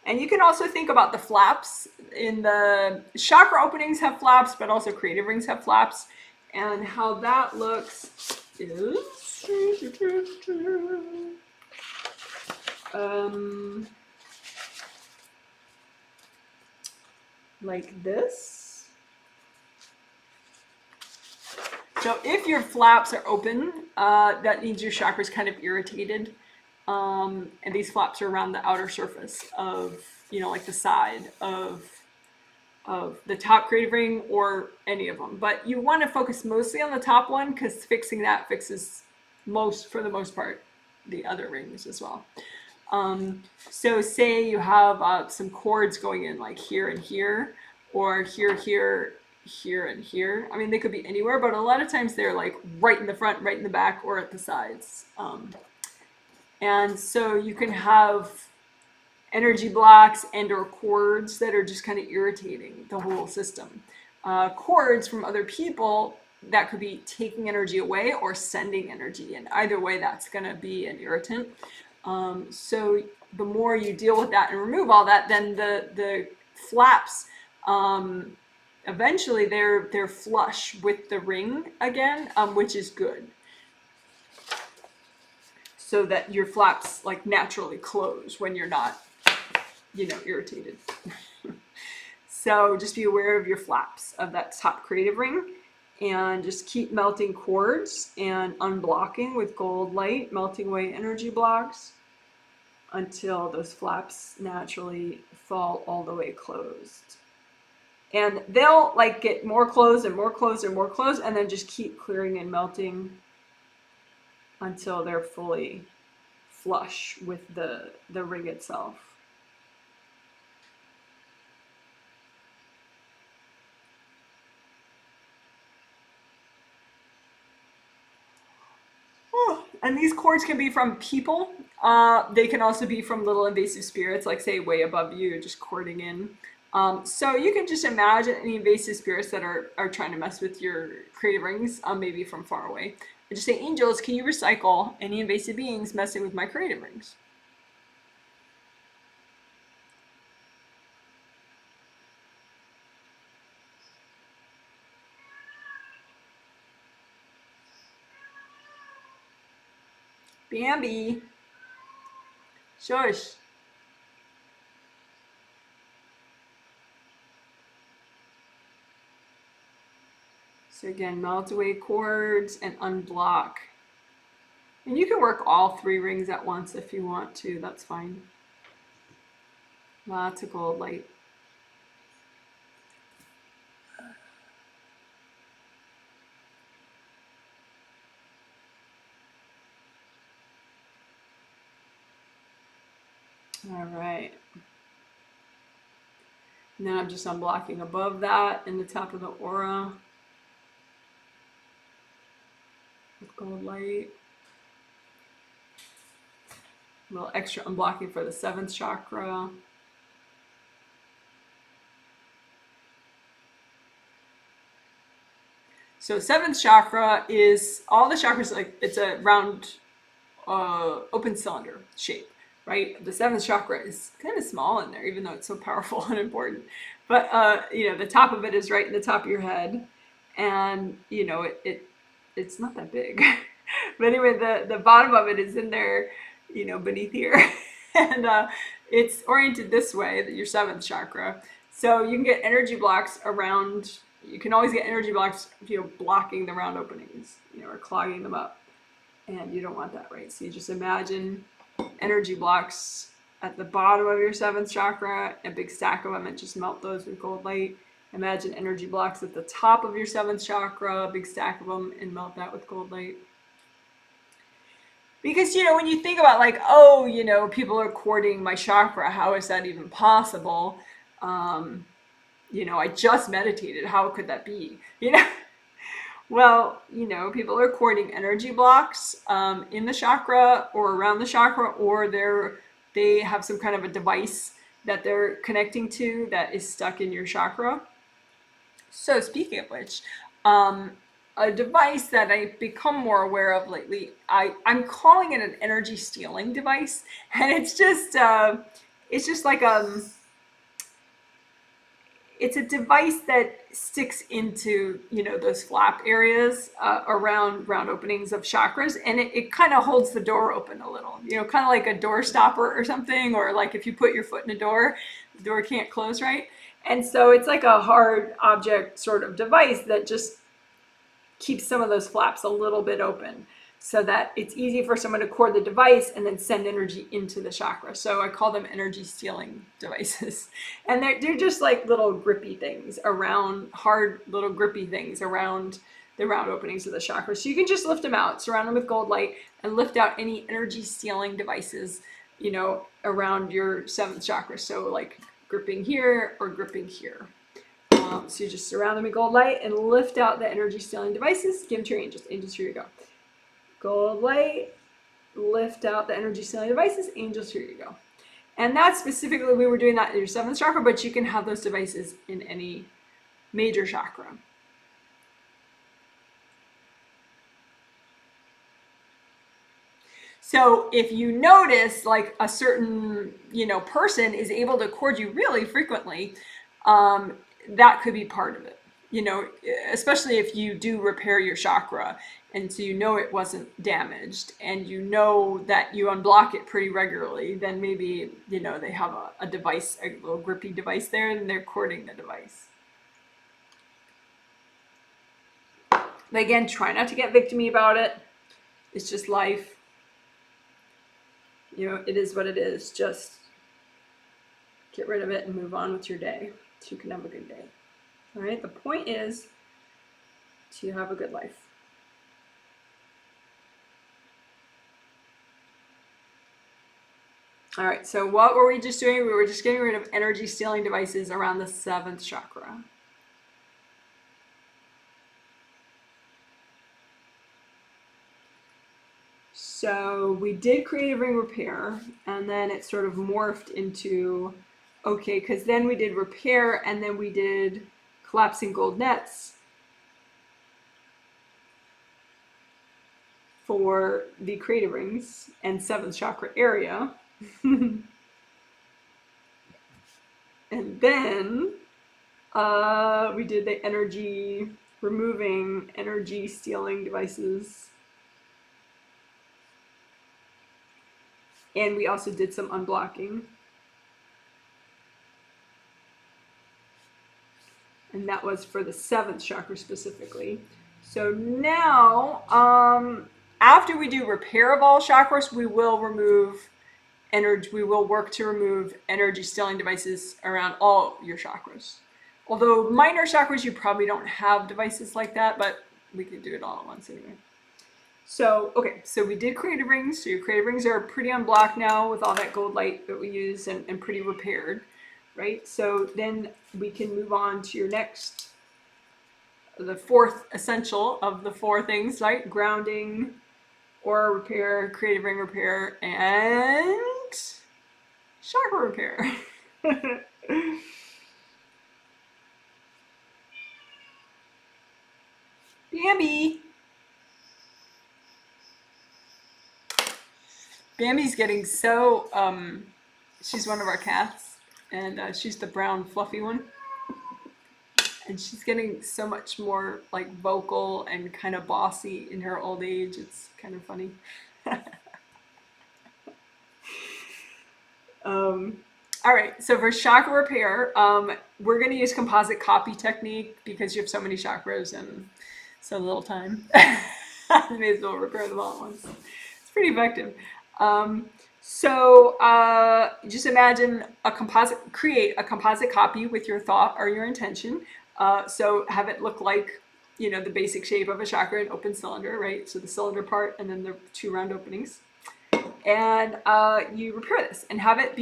And you can also think about the flaps. In the chakra openings have flaps, but also creative rings have flaps. And how that looks is like this. So if your flaps are open, that means your chakra is kind of irritated. And these flaps are around the outer surface of, you know, like the side of the top creative ring or any of them. But you want to focus mostly on the top one, because fixing that fixes for the most part, the other rings as well. So say you have some cords going in like here and here, or here, here, here, and here. I mean, they could be anywhere, but a lot of times they're like right in the front, right in the back, or at the sides. And so you can have energy blocks and or cords that are just kind of irritating the whole system. Cords from other people, that could be taking energy away or sending energy, and either way that's going to be an irritant. So the more you deal with that and remove all that, then the flaps, eventually they're flush with the ring again, which is good, so that your flaps like naturally close when you're not, you know, irritated. So just be aware of your flaps of that top creative ring, and just keep melting cords and unblocking with gold light, melting away energy blocks until those flaps naturally fall all the way closed. And they'll like get more closed and more closed and more closed, and then just keep clearing and melting until they're fully flush with the ring itself. And these cords can be from people. They can also be from little invasive spirits, like say way above you, just cording in. So you can just imagine any invasive spirits that are trying to mess with your creative rings, maybe from far away. And just say, angels, can you recycle any invasive beings messing with my creative rings? Bambi. Shush. So again, melt away cords and unblock. And you can work all 3 rings at once if you want to, that's fine. Lots of gold light. All right. And then I'm just unblocking above that in the top of the aura with gold light. A little extra unblocking for the 7th chakra. So 7th chakra is all the chakras, like it's a round open cylinder shape, right? The 7th chakra is kind of small in there, even though it's so powerful and important. But you know, the top of it is right in the top of your head, and you know it's not that big. But anyway, the bottom of it is in there, you know, beneath here, and it's oriented this way, your 7th chakra. So you can get energy blocks around, you can always get energy blocks, blocking the round openings, or clogging them up. And you don't want that, right? So you just imagine energy blocks at the bottom of your 7th chakra, a big stack of them, and just melt those with gold light. Imagine energy blocks at the top of your 7th chakra, a big stack of them, and melt that with gold light. Because, when you think about like, oh, people are courting my chakra, how is that even possible? I just meditated. How could that be? Well, people are courting energy blocks in the chakra or around the chakra, or they have some kind of a device that they're connecting to that is stuck in your chakra. So speaking of which, a device that I've become more aware of lately, I'm calling it an energy stealing device, and it's just like it's a device that sticks into those flap areas around round openings of chakras, and it kind of holds the door open a little, kind of like a door stopper or something, or like if you put your foot in a door, the door can't close right. And so it's like a hard object sort of device that just keeps some of those flaps a little bit open so that it's easy for someone to cord the device and then send energy into the chakra. So I call them energy stealing devices. And they're just like little grippy things around, hard little grippy things around the round openings of the chakra. So you can just lift them out, surround them with gold light, and lift out any energy stealing devices, around your 7th chakra. So like gripping here or gripping here. So you just surround them with gold light and lift out the energy stealing devices. Give them to your angels. Angels, here you go. Gold light, lift out the energy stealing devices. Angels, here you go. And that's specifically, we were doing that in your 7th chakra, but you can have those devices in any major chakra. So if you notice like a certain, person is able to cord you really frequently, that could be part of it, especially if you do repair your chakra and so it wasn't damaged and that you unblock it pretty regularly, then maybe, they have a device, a little grippy device there, and they're cording the device. But again, try not to get victim-y about it. It's just life. It is what it is. Just get rid of it and move on with your day so you can have a good day. All right, the point is to have a good life. All right, so what were we just doing? We were just getting rid of energy stealing devices around the 7th chakra. So we did creative ring repair, and then it sort of morphed into, okay, because then we did repair, and then we did collapsing gold nets for the creative rings and 7th chakra area. And then we did the energy removing, energy stealing devices. And we also did some unblocking. And that was for the 7th chakra specifically. So now, after we do repair of all chakras, we will remove energy. We will work to remove energy stealing devices around all your chakras. Although minor chakras, you probably don't have devices like that, but we could do it all at once anyway. So, okay, so we did creative rings. So your creative rings are pretty unblocked now with all that gold light that we use and pretty repaired, right? So then we can move on to your next, the 4th essential of the 4 things, right? Grounding, aura repair, creative ring repair, and chakra repair. Bambi! Bambi's getting so, she's one of our cats, and she's the brown fluffy one. And she's getting so much more like vocal and kind of bossy in her old age. It's kind of funny. All right, so for chakra repair, we're going to use composite copy technique because you have so many chakras and so little time. You may as well repair them all at once. It's pretty effective. Just imagine create a composite copy with your thought or your intention. So have it look like, the basic shape of a chakra, an open cylinder, right? So the cylinder part and then the two round openings. And you repair this and have it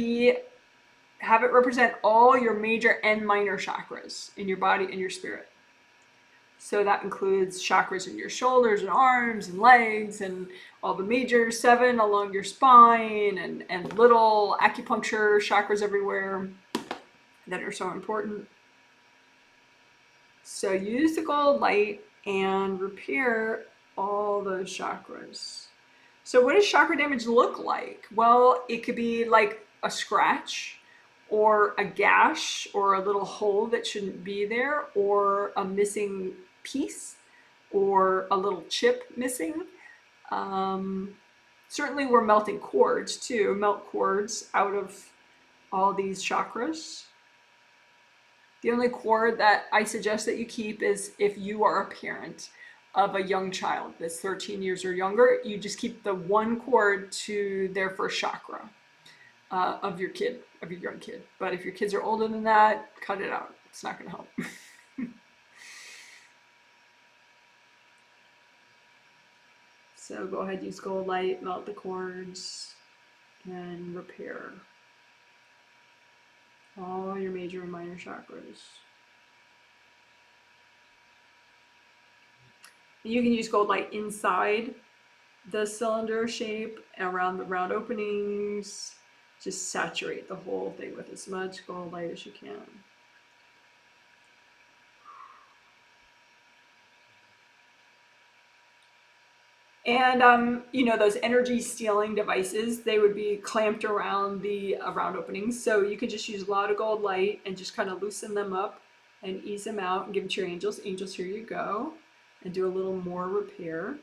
represent all your major and minor chakras in your body and your spirit. So that includes chakras in your shoulders and arms and legs and all the major 7 along your spine and little acupuncture chakras everywhere that are so important. So use the gold light and repair all those chakras. So what does chakra damage look like? Well, it could be like a scratch or a gash or a little hole that shouldn't be there or a missing piece or a little chip missing. Certainly we're melting cords too, melt cords out of all these chakras. The only cord that I suggest that you keep is if you are a parent of a young child that's 13 years or younger, you just keep the one cord to their first chakra of your young kid. But if your kids are older than that, cut it out. It's not going to help. So go ahead, use gold light, melt the cords, and repair all your major and minor chakras. You can use gold light inside the cylinder shape, around the round openings. Just saturate the whole thing with as much gold light as you can. And, those energy stealing devices, they would be clamped around the round openings. So you could just use a lot of gold light and just kind of loosen them up and ease them out and give them to your angels. Angels, here you go. And do a little more repair.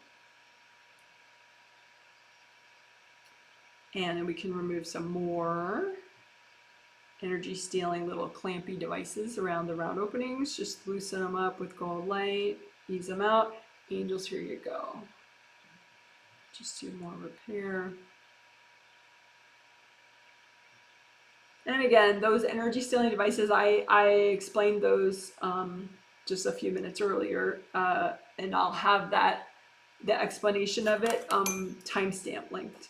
And then we can remove some more energy stealing little clampy devices around the round openings. Just loosen them up with gold light, ease them out. Angels, here you go. Just do more repair. And again, those energy stealing devices, I explained those just a few minutes earlier, and I'll have the explanation of it timestamp linked.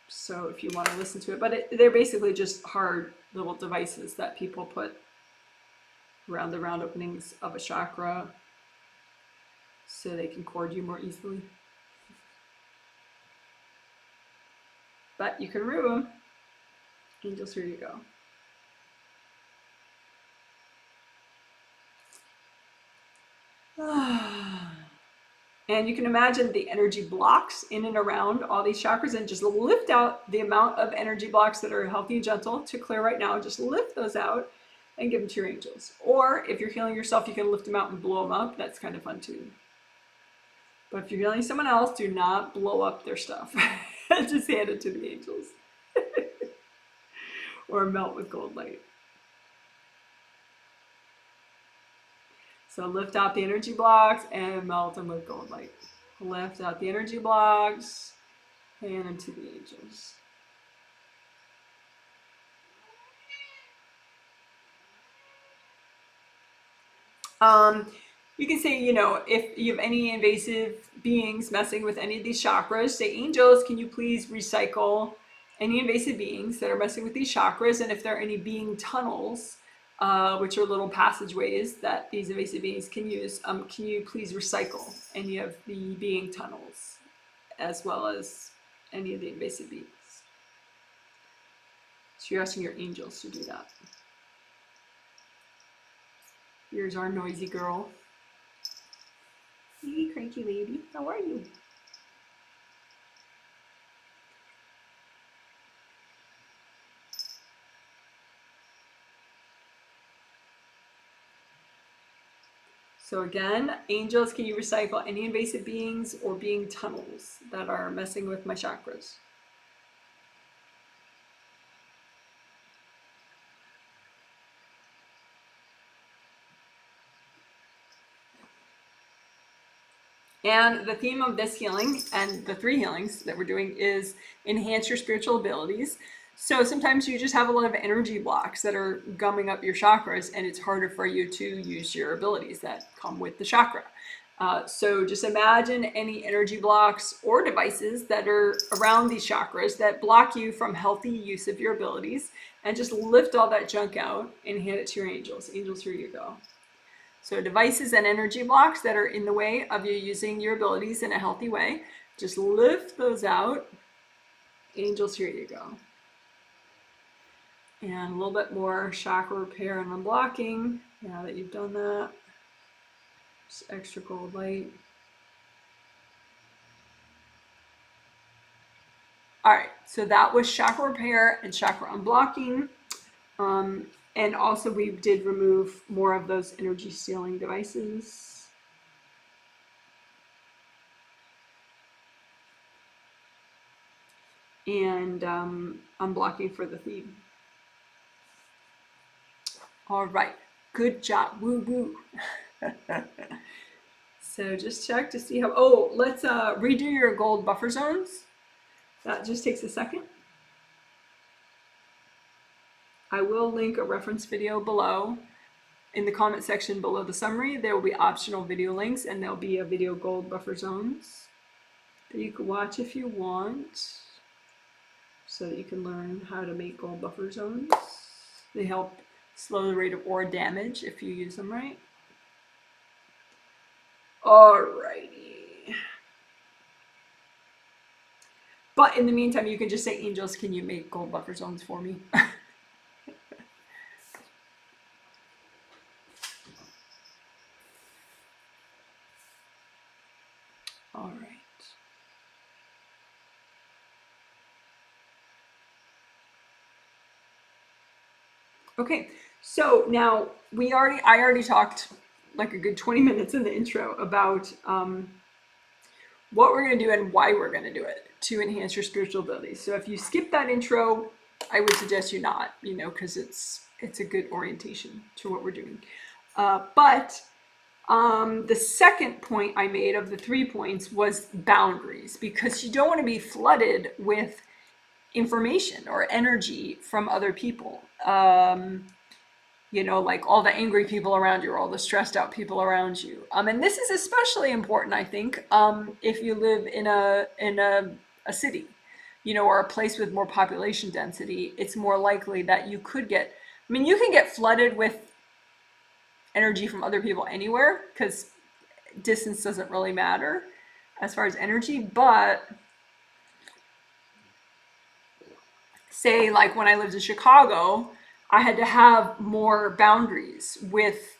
So if you want to listen to it, but they're basically just hard little devices that people put around the round openings of a chakra so they can cord you more easily. But you can remove them. Angels, here you go. And you can imagine the energy blocks in and around all these chakras and just lift out the amount of energy blocks that are healthy and gentle to clear right now. Just lift those out and give them to your angels. Or if you're healing yourself, you can lift them out and blow them up. That's kind of fun too. But if you're healing someone else, do not blow up their stuff. Just hand it to the angels. Or melt with gold light. So lift out the energy blocks and melt them with gold light. Lift out the energy blocks, hand them to the angels. You can say, if you have any invasive beings messing with any of these chakras, say, angels, can you please recycle any invasive beings that are messing with these chakras? And if there are any being tunnels, which are little passageways that these invasive beings can use, can you please recycle any of the being tunnels, as well as any of the invasive beings? So you're asking your angels to do that. Here's our noisy girl. Hey, cranky lady, how are you? So again, angels, can you recycle any invasive beings or being tunnels that are messing with my chakras? And the theme of this healing and the 3 healings that we're doing is enhance your spiritual abilities. So sometimes you just have a lot of energy blocks that are gumming up your chakras, and it's harder for you to use your abilities that come with the chakra. So just imagine any energy blocks or devices that are around these chakras that block you from healthy use of your abilities, and just lift all that junk out and hand it to your angels. Angels, here you go. So devices and energy blocks that are in the way of you using your abilities in a healthy way, just lift those out. Angels, here you go. And a little bit more chakra repair and unblocking. Now that you've done that, just extra gold light. All right, so that was chakra repair and chakra unblocking. And also we did remove more of those energy stealing devices. And unblocking for the theme. All right, good job, woo woo. So just check to see how, oh, let's redo your gold buffer zones. That just takes a second. I will link a reference video below. In the comment section below the summary, there will be optional video links, and there'll be a video gold buffer zones that you can watch if you want, so that you can learn how to make gold buffer zones. They help slow the rate of aura damage if you use them right. Alrighty. But in the meantime, you can just say, angels, can you make gold buffer zones for me? All right. Okay, so now I already talked like a good 20 minutes in the intro about what we're going to do and why we're going to do it to enhance your spiritual abilities. So if you skip that intro, I would suggest you not, because it's a good orientation to what we're doing. But the second point I made of the 3 points was boundaries, because you don't want to be flooded with information or energy from other people. Like all the angry people around you, or all the stressed out people around you. And this is especially important, I think, if you live in a city, or a place with more population density. It's more likely that you could get, you can get flooded with energy from other people anywhere, because distance doesn't really matter as far as energy. But say, like when I lived in Chicago, I had to have more boundaries with,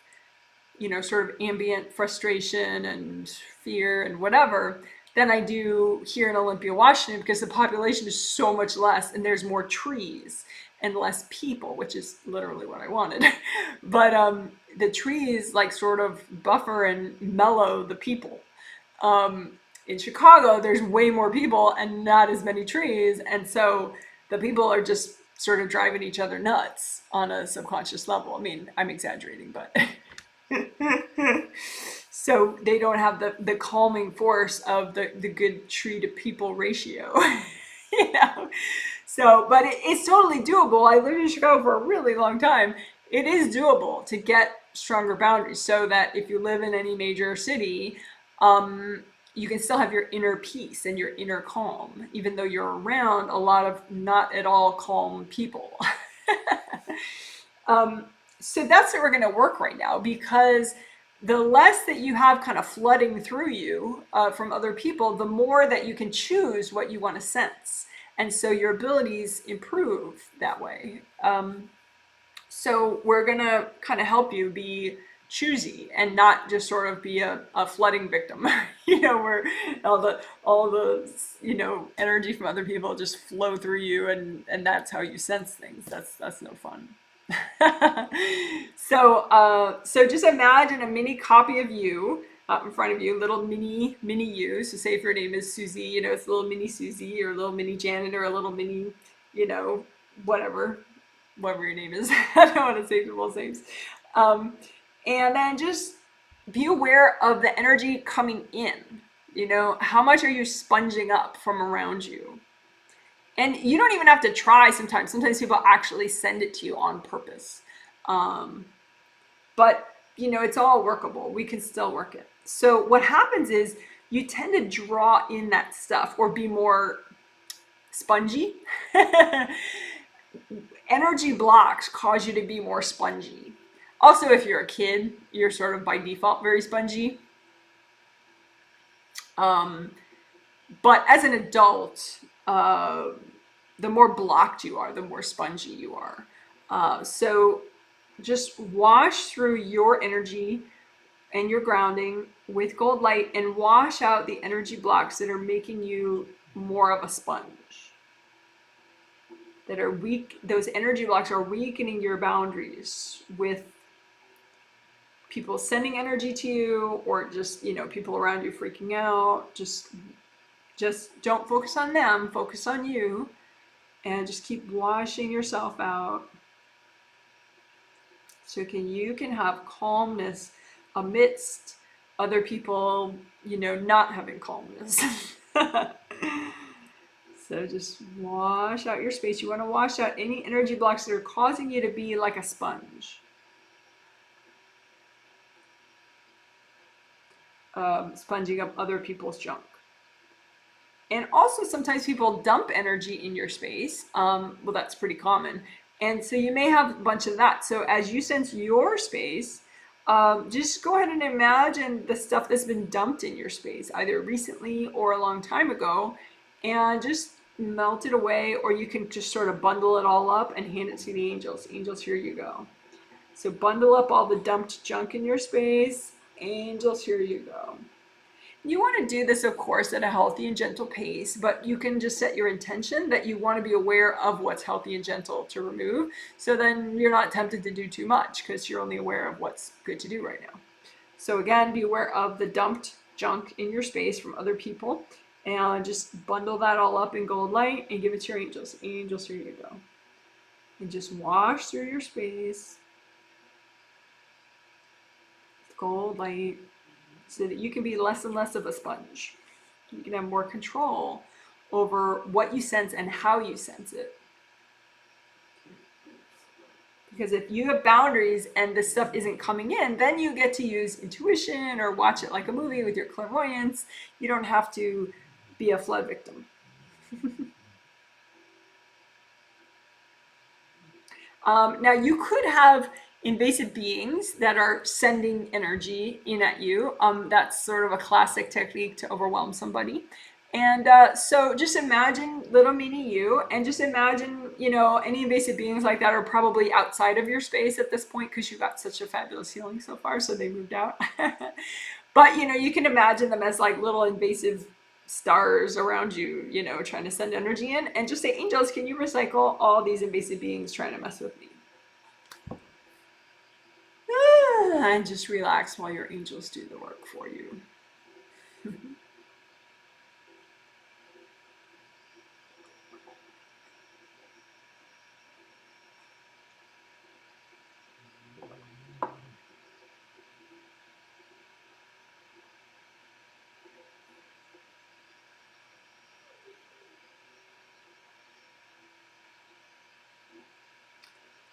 sort of ambient frustration and fear and whatever than I do here in Olympia, Washington, because the population is so much less and there's more trees and less people, which is literally what I wanted. But the trees like sort of buffer and mellow the people. In Chicago, there's way more people and not as many trees, and so the people are just sort of driving each other nuts on a subconscious level. I'm exaggerating, but so they don't have the calming force of the good tree to people ratio. So, but it's totally doable. I lived in Chicago for a really long time. It is doable to get stronger boundaries, so that if you live in any major city, you can still have your inner peace and your inner calm, even though you're around a lot of not at all calm people. So that's what we're going to work right now, because the less that you have kind of flooding through you from other people, the more that you can choose what you want to sense. And so your abilities improve that way. So we're going to kind of help you be choosy and not just sort of be a flooding victim, where all the energy from other people just flow through you, and that's how you sense things. That's no fun. So just imagine a mini copy of you in front of you, little mini you. So say if your name is Susie, it's a little mini Susie, or a little mini Janet, or a little mini, whatever your name is. I don't want to say people's names. And then just be aware of the energy coming in. You know, how much are you sponging up from around you? And you don't even have to try sometimes. Sometimes people actually send it to you on purpose. Um, but, you know, it's all workable. We can still work it. So what happens is you tend to draw in that stuff or be more spongy. Energy blocks cause you to be more spongy. Also, if you're a kid, you're sort of by default very spongy. Um, but as an adult, the more blocked you are, the more spongy you are. So just wash through your energy and your grounding with gold light and wash out the energy blocks that are making you more of a sponge. That are weak, those energy blocks are weakening your boundaries with people sending energy to you, or just, you know, people around you freaking out. Just don't focus on them, focus on you, and just keep washing yourself out. So you can have calmness amidst other people, you know, not having calmness. So just wash out your space. You want to wash out any energy blocks that are causing you to be like a sponge. Sponging up other people's junk. And also sometimes people dump energy in your space. Well, that's pretty common. And so you may have a bunch of that. So as you sense your space, just go ahead and imagine the stuff that's been dumped in your space, either recently or a long time ago, and just melt it away, or you can just sort of bundle it all up and hand it to the angels. Angels, here you go. So bundle up all the dumped junk in your space. Angels, here you go. You want to do this, of course, at a healthy and gentle pace, but you can just set your intention that you want to be aware of what's healthy and gentle to remove. So then you're not tempted to do too much because you're only aware of what's good to do right now. So again, be aware of the dumped junk in your space from other people, and just bundle that all up in gold light and give it to your angels. Angels, here you go. And just wash through your space with gold light, so that you can be less and less of a sponge. You can have more control over what you sense and how you sense it. Because if you have boundaries and this stuff isn't coming in, then you get to use intuition or watch it like a movie with your clairvoyance. You don't have to be a flood victim. Now you could have invasive beings that are sending energy in at you. That's sort of a classic technique to overwhelm somebody. And so just imagine little mini you, and just imagine, you know, any invasive beings like that are probably outside of your space at this point because you got such a fabulous healing so far, so they moved out. But, you know, you can imagine them as like little invasive stars around you, you know, trying to send energy in, and just say, angels, can you recycle all these invasive beings trying to mess with me? And just relax while your angels do the work for you.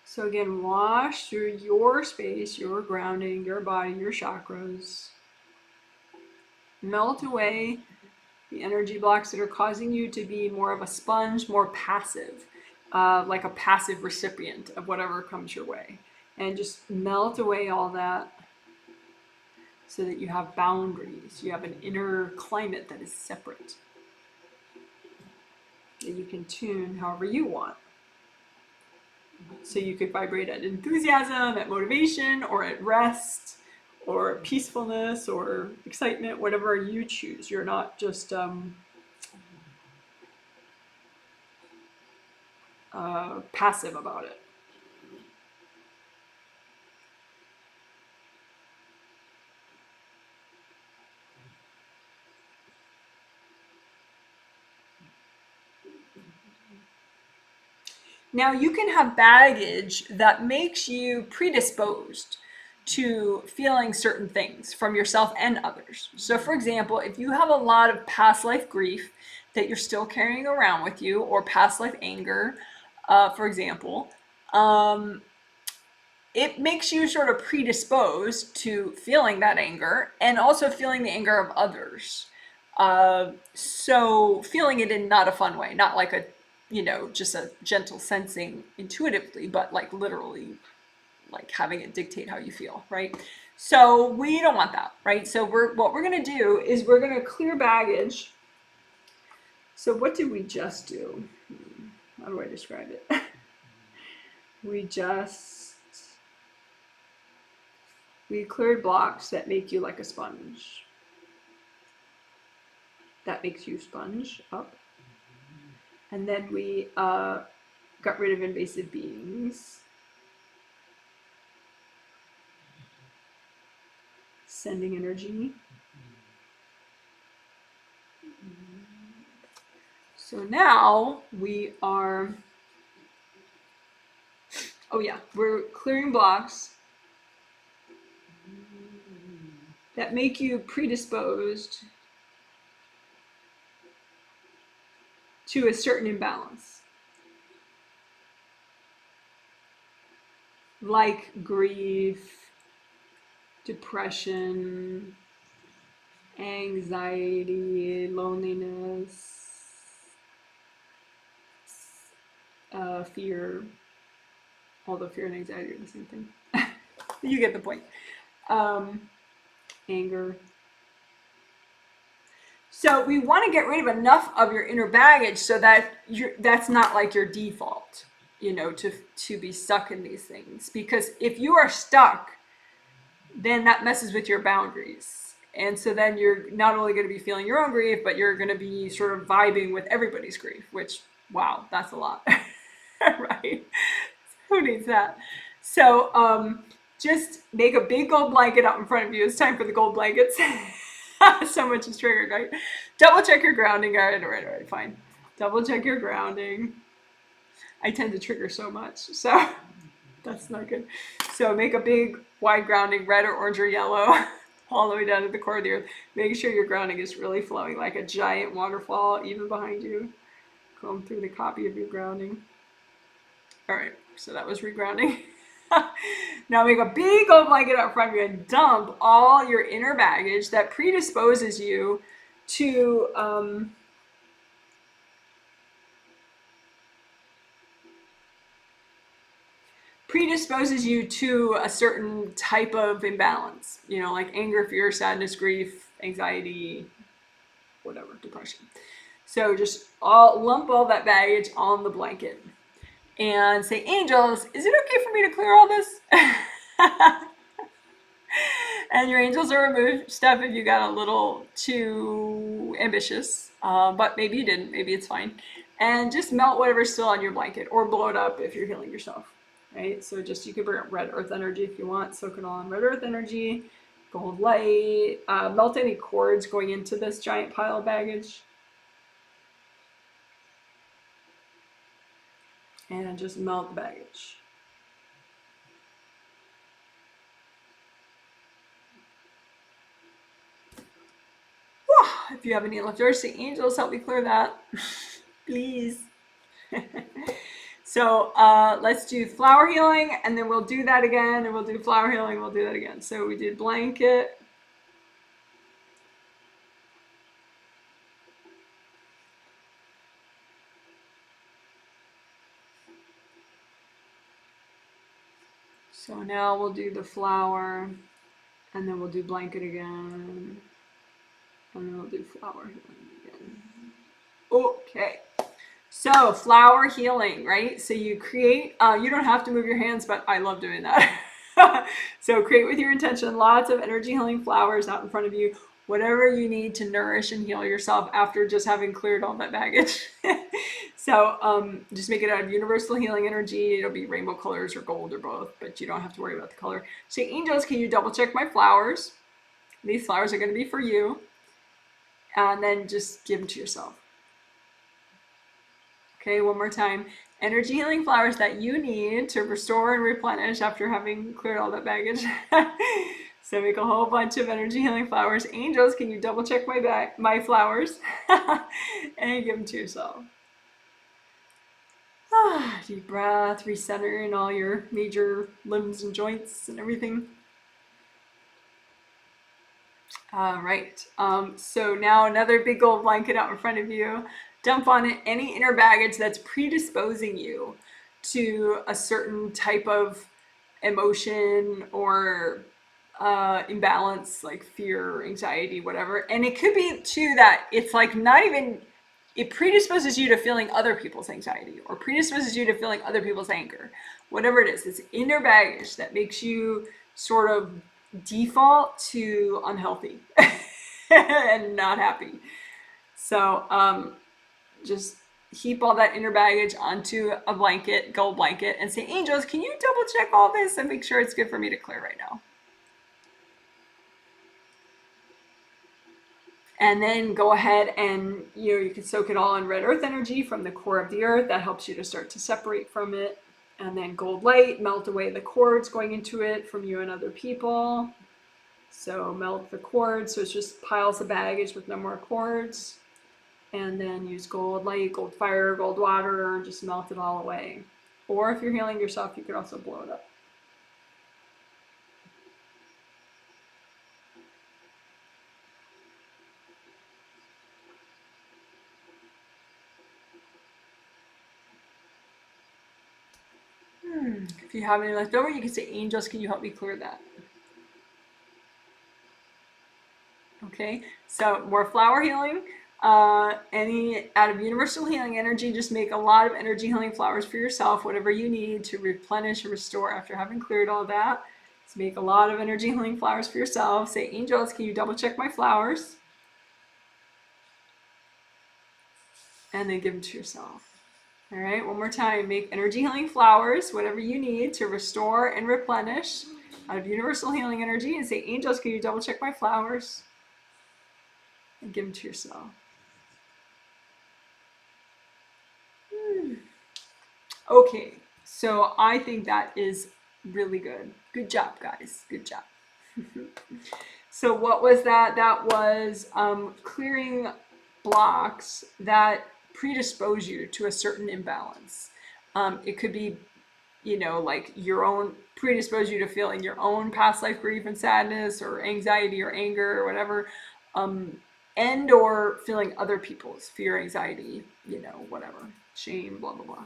So again, wash through your space, your grounding, your body, your chakras. Melt away the energy blocks that are causing you to be more of a sponge, more passive, like a passive recipient of whatever comes your way. And just melt away all that so that you have boundaries. You have an inner climate that is separate, that you can tune however you want. So you could vibrate at enthusiasm, at motivation, or at rest, or peacefulness, or excitement, whatever you choose. You're not just passive about it. Now, you can have baggage that makes you predisposed to feeling certain things from yourself and others. So for example, if you have a lot of past life grief that you're still carrying around with you, or past life anger, for example, it makes you sort of predisposed to feeling that anger and also feeling the anger of others. So feeling it in not a fun way, not like a, just a gentle sensing intuitively, but like literally like having it dictate how you feel, right? So we don't want that, right? So what we're gonna do is we're gonna clear baggage. So what did we just do? How do I describe it? We cleared blocks that make you like a sponge. That makes you sponge up. And then we got rid of invasive beings. Sending energy. So now we are, we're clearing blocks that make you predisposed to a certain imbalance, like grief, depression, anxiety, loneliness, fear, although fear and anxiety are the same thing. You get the point. Anger. So we want to get rid of enough of your inner baggage so that that's not like your default, to be stuck in these things. Because if you are stuck, then that messes with your boundaries. And so then you're not only going to be feeling your own grief, but you're going to be sort of vibing with everybody's grief, which, wow, that's a lot, right? Who needs that? So just make a big gold blanket out in front of you. It's time for the gold blankets. So much is triggered, right? Double check your grounding. All right, fine. Double check your grounding. I tend to trigger so much, so that's not good. So make a big wide grounding, red or orange or yellow, all the way down to the core of the earth. Make sure your grounding is really flowing like a giant waterfall, even behind you. Comb through the copy of your grounding. All right, so that was regrounding. Now make a big gold blanket out front of you and dump all your inner baggage that predisposes you to a certain type of imbalance, like anger, fear, sadness, grief, anxiety, whatever, depression. So just lump all that baggage on the blanket and say, angels, is it okay for me to clear all this? And your angels will remove stuff if you got a little too ambitious, but maybe you didn't, maybe it's fine. And just melt whatever's still on your blanket, or blow it up if you're healing yourself, right? So you could bring up red earth energy if you want, soak it all in red earth energy, gold light, melt any cords going into this giant pile of baggage. And just melt the baggage. If you have any leftovers, say, angels, help me clear that. Please. So let's do flower healing, and then we'll do that again, and we'll do flower healing, we'll do that again. So we did blanket. So now we'll do the flower, and then we'll do blanket again, and then we'll do flower healing again. Okay. So flower healing, right? So you create, you don't have to move your hands, but I love doing that. So create with your intention lots of energy healing flowers out in front of you, whatever you need to nourish and heal yourself after just having cleared all that baggage. So just make it out of universal healing energy. It'll be rainbow colors or gold or both, but you don't have to worry about the color. So angels, can you double check my flowers? These flowers are going to be for you. And then just give them to yourself. Okay, one more time. energy healing flowers that you need to restore and replenish after having cleared all that baggage. So make a whole bunch of energy healing flowers. Angels, can you double check my flowers? And give them to yourself. Deep breath, recenter in all your major limbs and joints and everything. All right. So now another big gold blanket out in front of you. Dump on it any inner baggage that's predisposing you to a certain type of emotion or imbalance, like fear, anxiety, whatever. And it could be too that it's like not even, it predisposes you to feeling other people's anxiety or predisposes you to feeling other people's anger. Whatever it is, it's inner baggage that makes you sort of default to unhealthy and not happy. So just heap all that inner baggage onto a blanket, gold blanket, and say, angels, can you double check all this and make sure it's good for me to clear right now? And then go ahead and, you can soak it all in red earth energy from the core of the earth. That helps you to start to separate from it. And then gold light, melt away the cords going into it from you and other people. So melt the cords, so it's just piles of baggage with no more cords. And then use gold light, gold fire, gold water, just melt it all away. Or if you're healing yourself, you could also blow it up. If you have any left over, you can say, angels, can you help me clear that? Okay, so more flower healing. Any out of universal healing energy, just make a lot of energy healing flowers for yourself, whatever you need to replenish and restore after having cleared all that. So make a lot of energy healing flowers for yourself. Say, angels, can you double check my flowers? And then give them to yourself. All right, one more time. Make energy healing flowers, whatever you need to restore and replenish out of universal healing energy. And say, angels, can you double check my flowers? And give them to yourself. Okay, so I think that is really good. Good job, guys. Good job. So what was that? That was clearing blocks that predispose you to a certain imbalance. It could be, like your own, predispose you to feeling your own past life grief and sadness or anxiety or anger or whatever, and or feeling other people's fear, anxiety, whatever, shame, blah, blah, blah.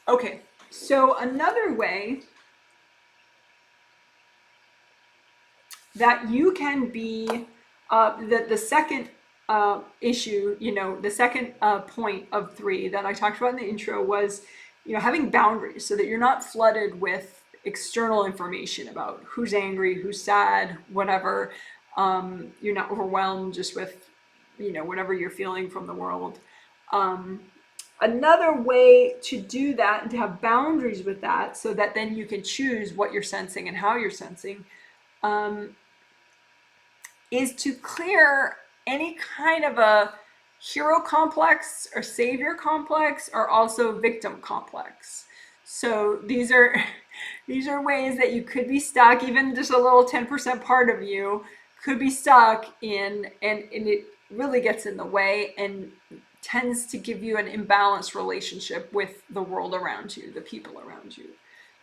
Okay, so another way that you can be, the second issue, the second point of 3 that I talked about in the intro was, having boundaries so that you're not flooded with external information about who's angry, who's sad, whatever. You're not overwhelmed just with, whatever you're feeling from the world. Another way to do that and to have boundaries with that so that then you can choose what you're sensing and how you're sensing, is to clear any kind of a hero complex or savior complex or also victim complex. So these are ways that you could be stuck, even just a little 10% part of you could be stuck in, and it really gets in the way and tends to give you an imbalanced relationship with the world around you, the people around you.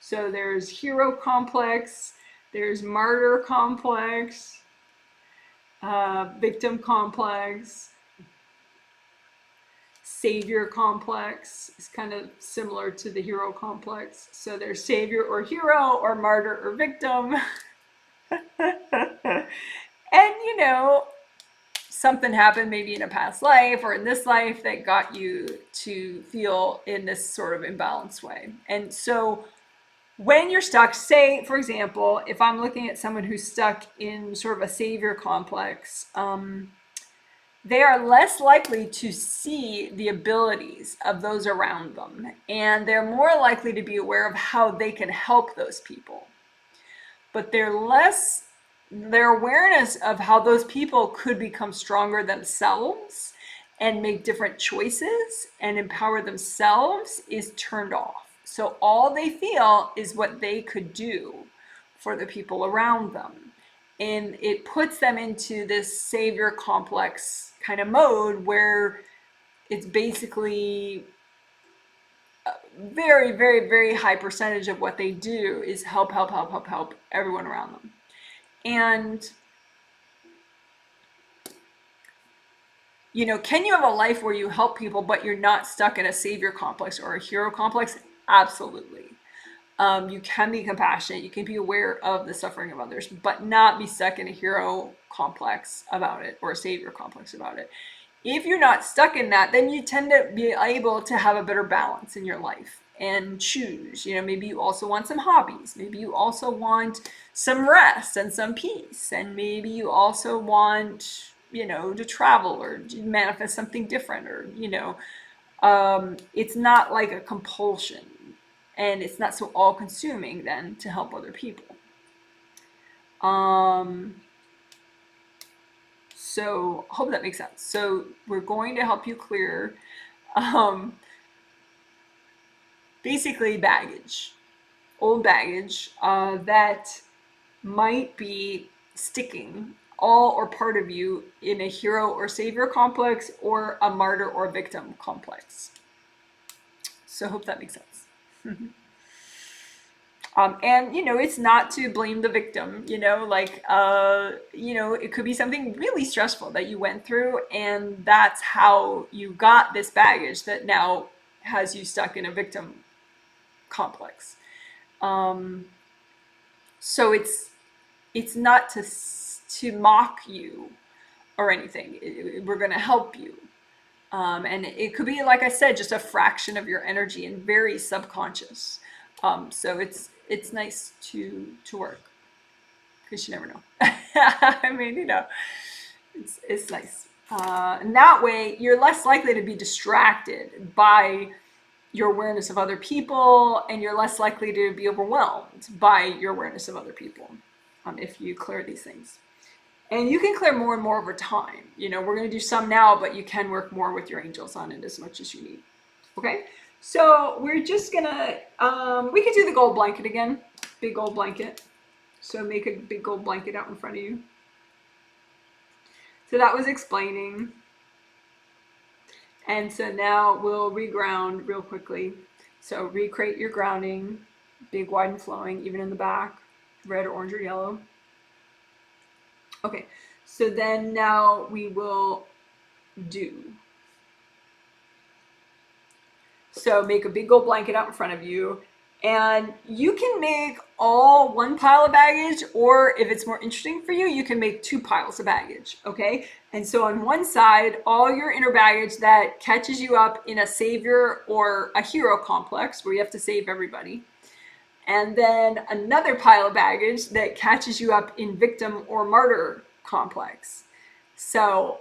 So there's hero complex, there's martyr complex, victim complex, savior complex is kind of similar to the hero complex. So there's savior or hero or martyr or victim. And something happened maybe in a past life or in this life that got you to feel in this sort of imbalanced way. And so when you're stuck, say, for example, if I'm looking at someone who's stuck in sort of a savior complex, they are less likely to see the abilities of those around them, and they're more likely to be aware of how they can help those people. But their awareness of how those people could become stronger themselves and make different choices and empower themselves is turned off. So all they feel is what they could do for the people around them. And it puts them into this savior complex kind of mode where it's basically a very, very, very high percentage of what they do is help, help, help, help, help everyone around them. And can you have a life where you help people, but you're not stuck in a savior complex or a hero complex? Absolutely. You can be compassionate, you can be aware of the suffering of others, but not be stuck in a hero complex about it or a savior complex about it. If you're not stuck in that, then you tend to be able to have a better balance in your life and choose. Maybe you also want some hobbies. Maybe you also want some rest and some peace. And maybe you also want, to travel or to manifest something different or, it's not like a compulsion. And it's not so all-consuming then to help other people. So hope that makes sense. So we're going to help you clear basically baggage, old baggage that might be sticking all or part of you in a hero or savior complex or a martyr or victim complex. So hope that makes sense. And it's not to blame the victim, it could be something really stressful that you went through, and that's how you got this baggage that now has you stuck in a victim complex. So it's not to mock you or anything. We're going to help you. And it could be, like I said, just a fraction of your energy and very subconscious. So it's nice to work, because you never know. I mean, it's nice. And that way, you're less likely to be distracted by your awareness of other people, and you're less likely to be overwhelmed by your awareness of other people if you clear these things. And you can clear more and more over time. We're going to do some now, but you can work more with your angels on it as much as you need. Okay? So we're just going to, we could do the gold blanket again. Big gold blanket. So make a big gold blanket out in front of you. So that was explaining. And so now we'll reground real quickly. So recreate your grounding, big, wide, and flowing, even in the back, red, orange, or yellow. Okay, so then now we will do. So make a big gold blanket out in front of you, and you can make all one pile of baggage, or if it's more interesting for you, you can make 2 piles of baggage, okay? And so on one side, all your inner baggage that catches you up in a savior or a hero complex where you have to save everybody. And then another pile of baggage that catches you up in victim or martyr complex. So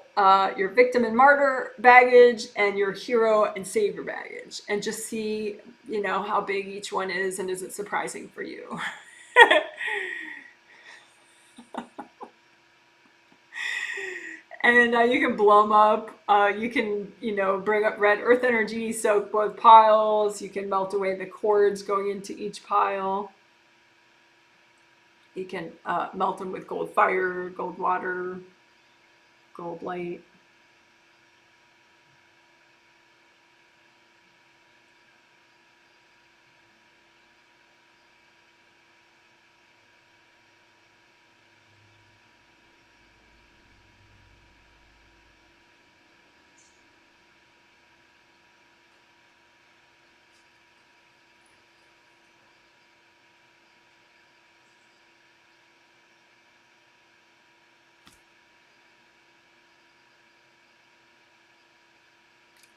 your victim and martyr baggage and your hero and savior baggage, and just see, how big each one is, and is it surprising for you? And you can blow them up. You can, bring up red earth energy, soak both piles. You can melt away the cords going into each pile. You can melt them with gold fire, gold water, gold light.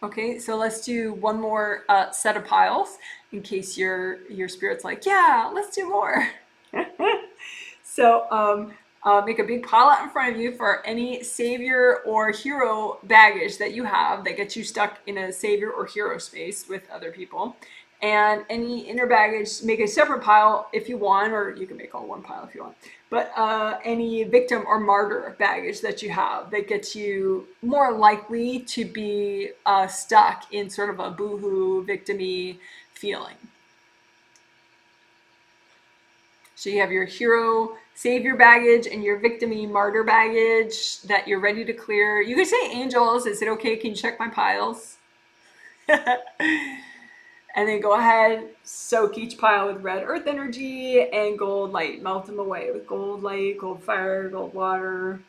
Okay, so let's do one more set of piles in case your spirit's like, yeah, let's do more. So make a big pile out in front of you for any savior or hero baggage that you have that gets you stuck in a savior or hero space with other people. And any inner baggage, make a separate pile if you want, or you can make all one pile if you want. But any victim or martyr baggage that you have that gets you more likely to be stuck in sort of a boohoo, victim-y feeling. So you have your hero savior baggage and your victim-y martyr baggage that you're ready to clear. You could say angels. Is it okay? Can you check my piles? And then go ahead, soak each pile with red earth energy and gold light. Melt them away with gold light, gold fire, gold water.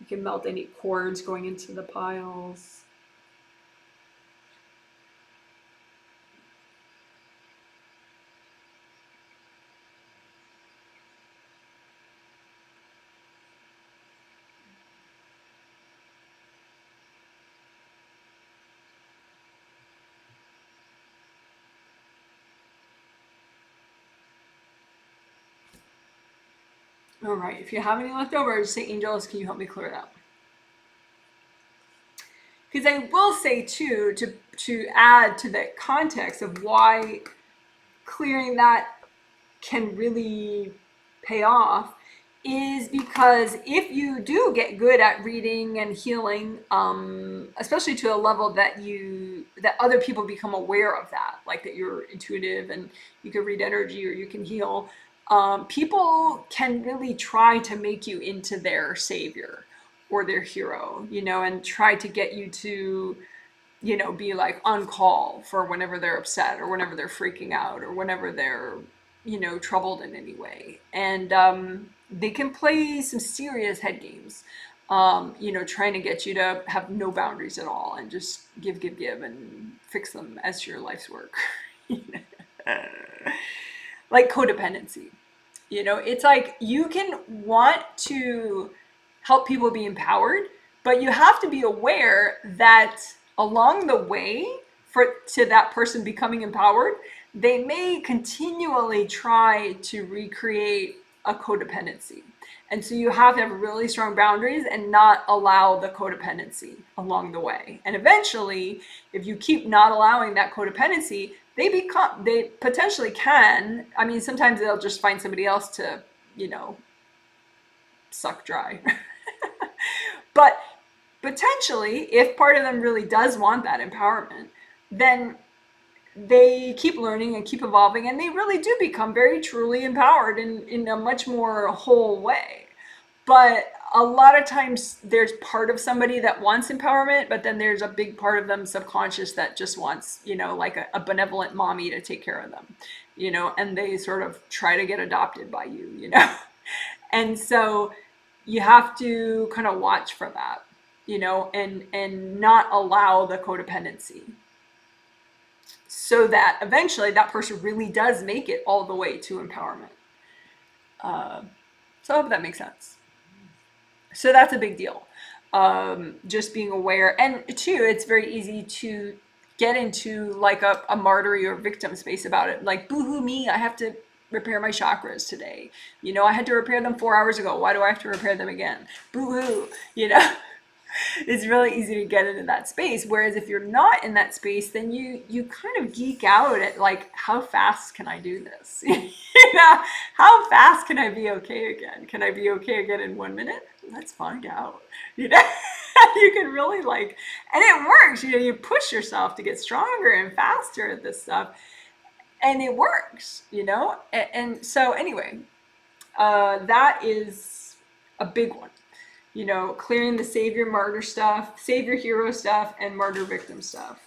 You can melt any cords going into the piles. All right, if you have any left over, just say, angels, can you help me clear it out? Because I will say too, to add to the context of why clearing that can really pay off, is because if you do get good at reading and healing, especially to a level that other people become aware of that, like that you're intuitive and you can read energy or you can heal, people can really try to make you into their savior or their hero, and try to get you to, be like on call for whenever they're upset or whenever they're freaking out or whenever they're, troubled in any way. And they can play some serious head games, trying to get you to have no boundaries at all and just give and fix them as your life's work. Like codependency. It's like you can want to help people be empowered, but you have to be aware that along the way to that person becoming empowered, they may continually try to recreate a codependency. And so you have to have really strong boundaries and not allow the codependency along the way. And eventually, if you keep not allowing that codependency, they potentially can. I mean, sometimes they'll just find somebody else to, suck dry. But potentially, if part of them really does want that empowerment, then they keep learning and keep evolving, and they really do become very truly empowered in a much more whole way. But a lot of times there's part of somebody that wants empowerment, but then there's a big part of them subconscious that just wants, like a benevolent mommy to take care of them, and they sort of try to get adopted by you. And so you have to kind of watch for that, and not allow the codependency, so that eventually that person really does make it all the way to empowerment. So I hope that makes sense. So that's a big deal. Just being aware. And two, it's very easy to get into like a martyr or victim space about it. Like, boohoo me, I have to repair my chakras today. I had to repair them 4 hours ago. Why do I have to repair them again? Boohoo, It's really easy to get into that space. Whereas if you're not in that space, then you kind of geek out at like, how fast can I do this? How fast can I be okay again? Can I be okay again in 1 minute? Let's find out. You can really and it works. You push yourself to get stronger and faster at this stuff, and it works. And so anyway, that is a big one. Clearing the savior martyr stuff, savior hero stuff, and martyr victim stuff.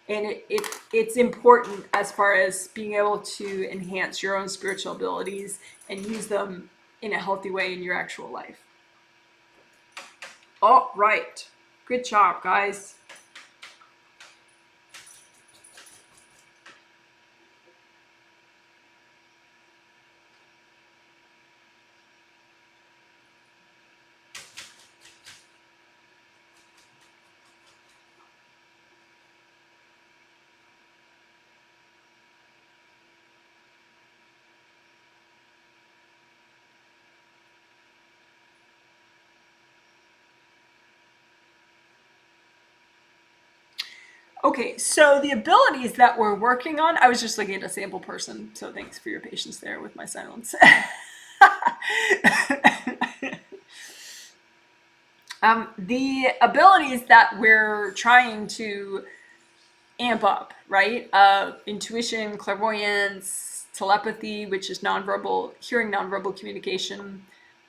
And it's important as far as being able to enhance your own spiritual abilities and use them in a healthy way in your actual life. All right. Good job, guys. Okay, so the abilities that we're working on, I was just looking at a sample person, so thanks for your patience there with my silence. The abilities that we're trying to amp up, right? Intuition, clairvoyance, telepathy, which is nonverbal, hearing nonverbal communication.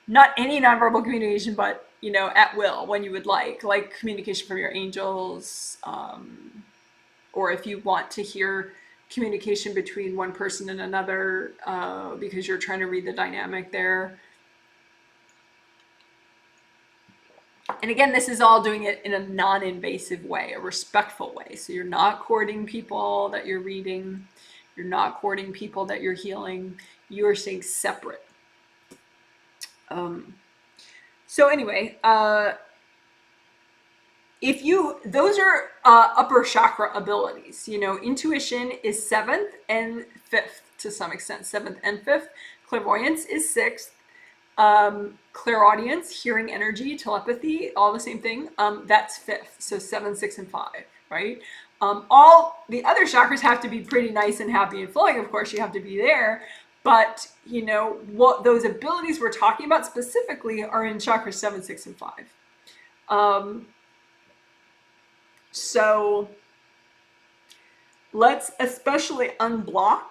Not any nonverbal communication, but, you know, at will, when you would like communication from your angels, or if you want to hear communication between one person and another, because you're trying to read the dynamic there. And again, this is all doing it in a non-invasive way, a respectful way. So you're not courting people that you're reading. You're not courting people that you're healing. You are staying separate. So anyway, those are upper chakra abilities. You know, intuition is 7th and 5th to some extent, 7th and 5th. Clairvoyance is 6th. Clairaudience, hearing energy, telepathy, all the same thing. That's 5th, so 7, 6, and 5, right? All the other chakras have to be pretty nice and happy and flowing. Of course, you have to be there, but you know what those abilities we're talking about specifically are in chakras 7, 6, and 5. So let's especially unblock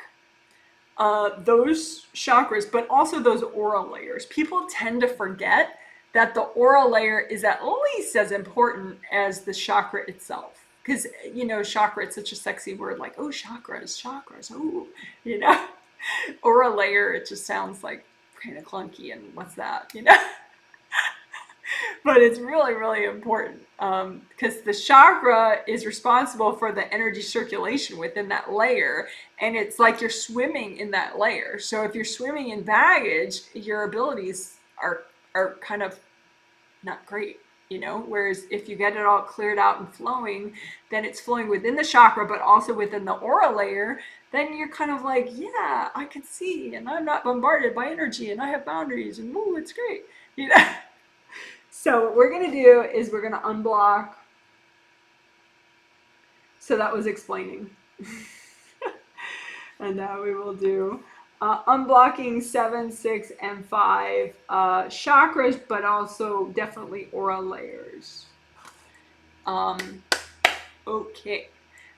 those chakras, but also those aura layers. People tend to forget that the aura layer is at least as important as the chakra itself. Because, you know, chakra, it's such a sexy word, like, oh, chakras, oh, you know. Aura layer, it just sounds like kind of clunky, and what's that, you know? But it's really, really important, because the chakra is responsible for the energy circulation within that layer, and it's like you're swimming in that layer. So if you're swimming in baggage, your abilities are kind of not great, you know? Whereas if you get it all cleared out and flowing, then it's flowing within the chakra, but also within the aura layer. Then you're kind of like, yeah, I can see, and I'm not bombarded by energy, and I have boundaries, and ooh, it's great, you know? So what we're going to do is we're going to unblock. So that was explaining. And now we will do unblocking 7, 6, and 5 chakras, but also definitely aura layers. Okay.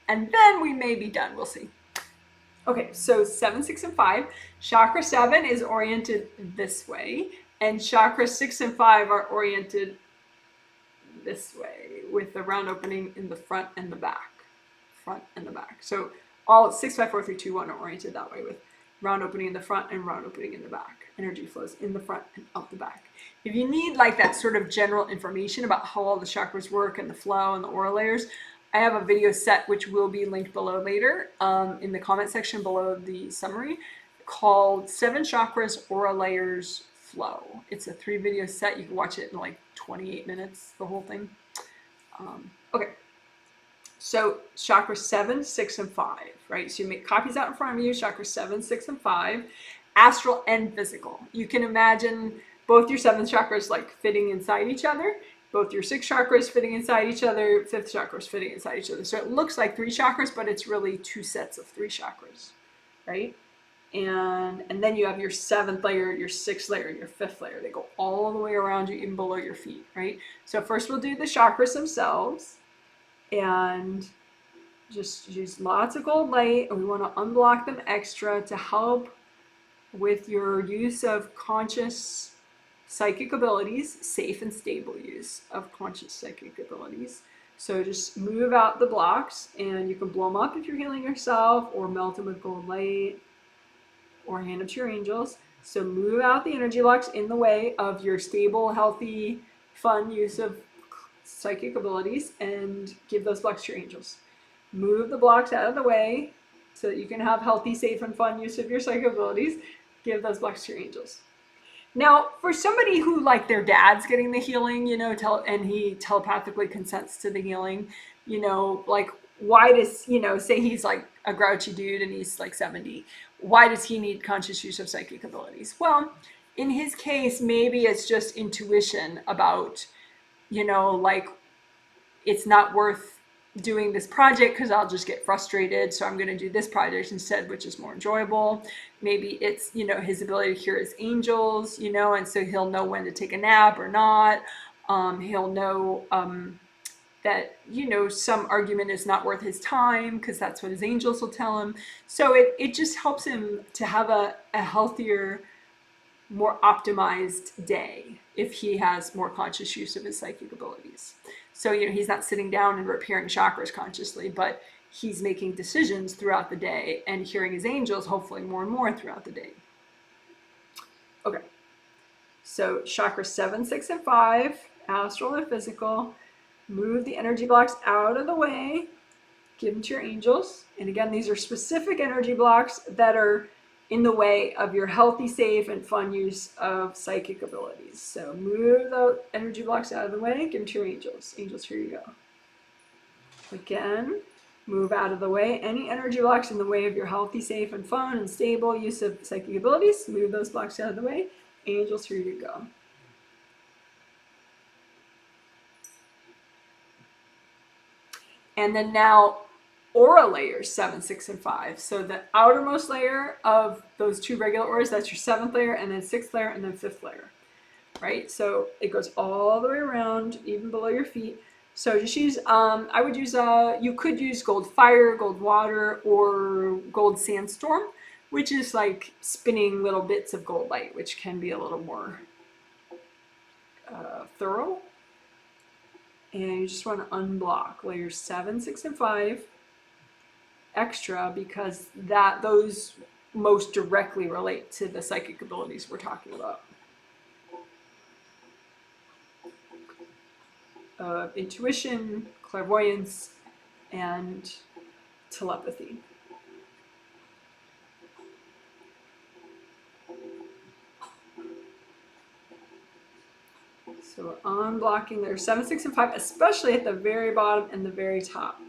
And then we may be done. We'll see. Okay, so 7, 6, and 5. Chakra 7 is oriented this way, and chakra 6 and 5 are oriented this way, with the round opening in the front and the back. Front and the back. So all 6, 5, 4, 3, 2, 1 are oriented that way, with round opening in the front and round opening in the back. Energy flows in the front and out the back. If you need like that sort of general information about how all the chakras work and the flow and the aura layers, I have a video set which will be linked below later, in the comment section below the summary, called 7 Chakras, Aura Layers, Flow. It's a 3-video set. You can watch it in like 28 minutes, the whole thing. Okay. So chakra 7, 6, and 5, right? So you make copies out in front of you, chakra 7, 6, and 5, astral and physical. You can imagine both your 7 chakras like fitting inside each other, both your 6 chakras fitting inside each other, 5th chakras fitting inside each other. So it looks like 3 chakras, but it's really 2 sets of 3 chakras, right? And then you have your 7th layer, your 6th layer, your 5th layer. They go all the way around you, even below your feet, right? So first we'll do the chakras themselves, and just use lots of gold light, and we want to unblock them extra to help with your use of conscious psychic abilities, safe and stable use of conscious psychic abilities. So just move out the blocks, and you can blow them up if you're healing yourself, or melt them with gold light, or hand them to your angels. So move out the energy blocks in the way of your stable, healthy, fun use of psychic abilities, and give those blocks to your angels. Move the blocks out of the way so that you can have healthy, safe, and fun use of your psychic abilities. Give those blocks to your angels. Now, for somebody who, like, their dad's getting the healing, you know, and he telepathically consents to the healing, you know, like, why does, you know, say he's like a grouchy dude and he's like 70, why does he need conscious use of psychic abilities? Well, in his case, maybe it's just intuition about, you know, like, it's not worth doing this project because I'll just get frustrated. So I'm going to do this project instead, which is more enjoyable. Maybe it's, his ability to hear his angels, and so he'll know when to take a nap or not. He'll know that, some argument is not worth his time because that's what his angels will tell him. So it just helps him to have a healthier, more optimized day if he has more conscious use of his psychic abilities. So, he's not sitting down and repairing chakras consciously, but he's making decisions throughout the day and hearing his angels, hopefully more and more throughout the day. Okay. So chakra 7, 6, and 5, astral and physical. Move the energy blocks out of the way. Give them to your angels. And again, these are specific energy blocks that are in the way of your healthy, safe, and fun use of psychic abilities. So move the energy blocks out of the way, give them to your angels. Angels, here you go. Again, move out of the way any energy blocks in the way of your healthy, safe, and fun and stable use of psychic abilities. Move those blocks out of the way. Angels, here you go. And then now aura layers 7, 6, and 5. So the outermost layer of those two regular auras, that's your 7th layer, and then 6th layer, and then 5th layer, right? So it goes all the way around, even below your feet. So just use, I would use, you could use gold fire, gold water, or gold sandstorm, which is like spinning little bits of gold light, which can be a little more thorough. And you just want to unblock layers 7, 6, and 5 extra because those most directly relate to the psychic abilities we're talking about. Intuition, clairvoyance, and telepathy. So we're unblocking layers 7, 6, and 5, especially at the very bottom and the very top.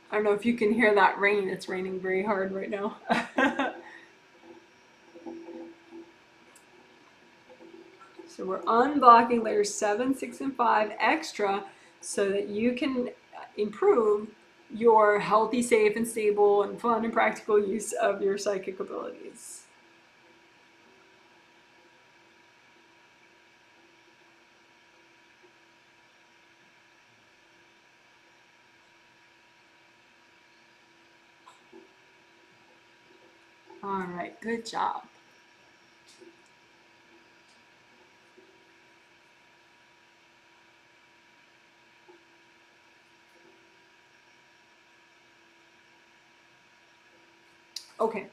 I don't know if you can hear that rain. It's raining very hard right now. So we're unblocking layers 7, 6, and 5 extra so that you can improve your healthy, safe, and stable, and fun and practical use of your psychic abilities. All right, good job. Okay,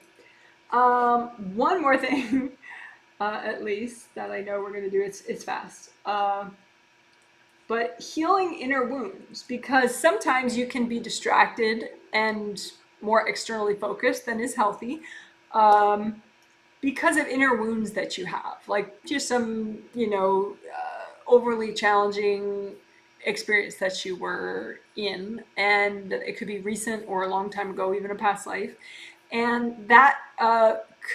one more thing, at least, that I know we're going to do. It's fast. But healing inner wounds, because sometimes you can be distracted and more externally focused than is healthy. Because of inner wounds that you have, like just some, overly challenging experience that you were in, and it could be recent or a long time ago, even a past life, and that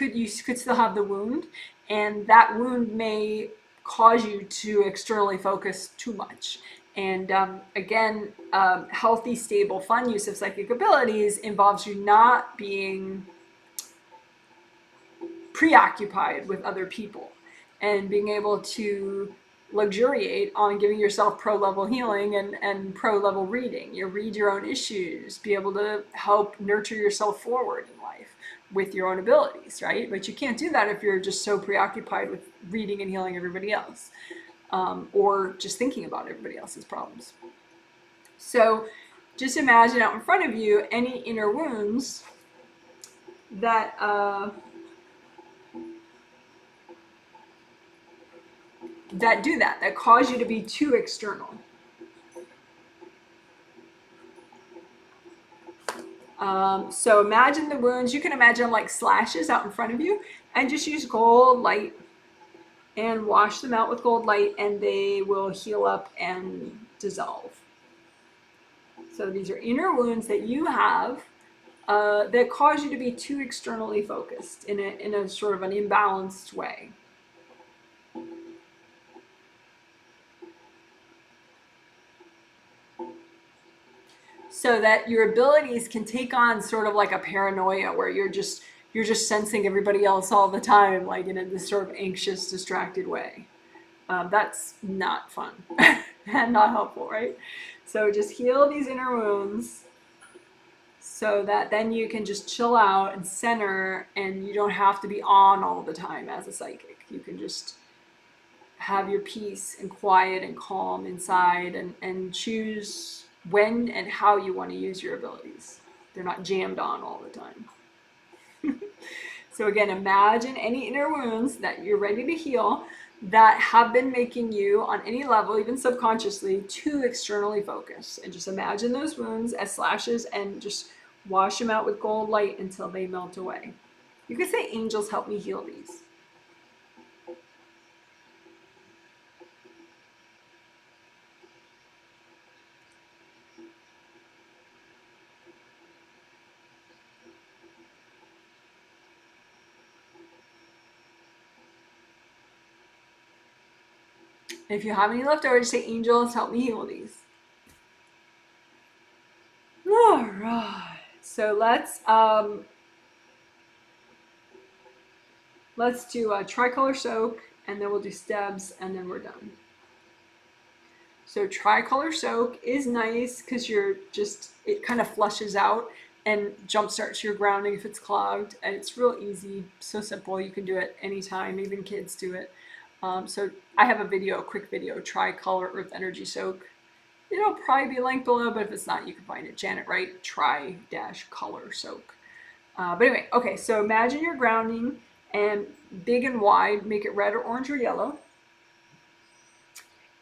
you could still have the wound, and that wound may cause you to externally focus too much. And again, healthy, stable, fun use of psychic abilities involves you not being preoccupied with other people and being able to luxuriate on giving yourself pro-level healing and pro-level reading. You read your own issues, be able to help nurture yourself forward in life with your own abilities, right? But you can't do that if you're just so preoccupied with reading and healing everybody else, or just thinking about everybody else's problems. So just imagine out in front of you any inner wounds that that cause you to be too external. So imagine the wounds. You can imagine like slashes out in front of you, and just use gold light and wash them out with gold light, and they will heal up and dissolve. So these are inner wounds that you have that cause you to be too externally focused in a sort of an imbalanced way. So that your abilities can take on sort of like a paranoia where you're just sensing everybody else all the time, like in this sort of anxious, distracted way. That's not fun and not helpful, right? So just heal these inner wounds so that then you can just chill out and center, and you don't have to be on all the time as a psychic. You can just have your peace and quiet and calm inside, and choose when and how you want to use your abilities. They're not jammed on all the time. So again, imagine any inner wounds that you're ready to heal that have been making you, on any level, even subconsciously, too externally focused. And just imagine those wounds as slashes and just wash them out with gold light until they melt away. You could say, angels, help me heal these. If you have any left over, just say, angels, help me heal these. All right. So let's do a tricolor soak, and then we'll do stebs, and then we're done. So tricolor soak is nice because it kind of flushes out and jumpstarts your grounding if it's clogged, and it's real easy, so simple. You can do it anytime, even kids do it. So I have a quick video, tricolor earth energy soak. It'll probably be linked below, but if it's not, you can find it. Janet Wright, tri-color soak. But anyway, okay, so imagine you're grounding, and big and wide, make it red or orange or yellow.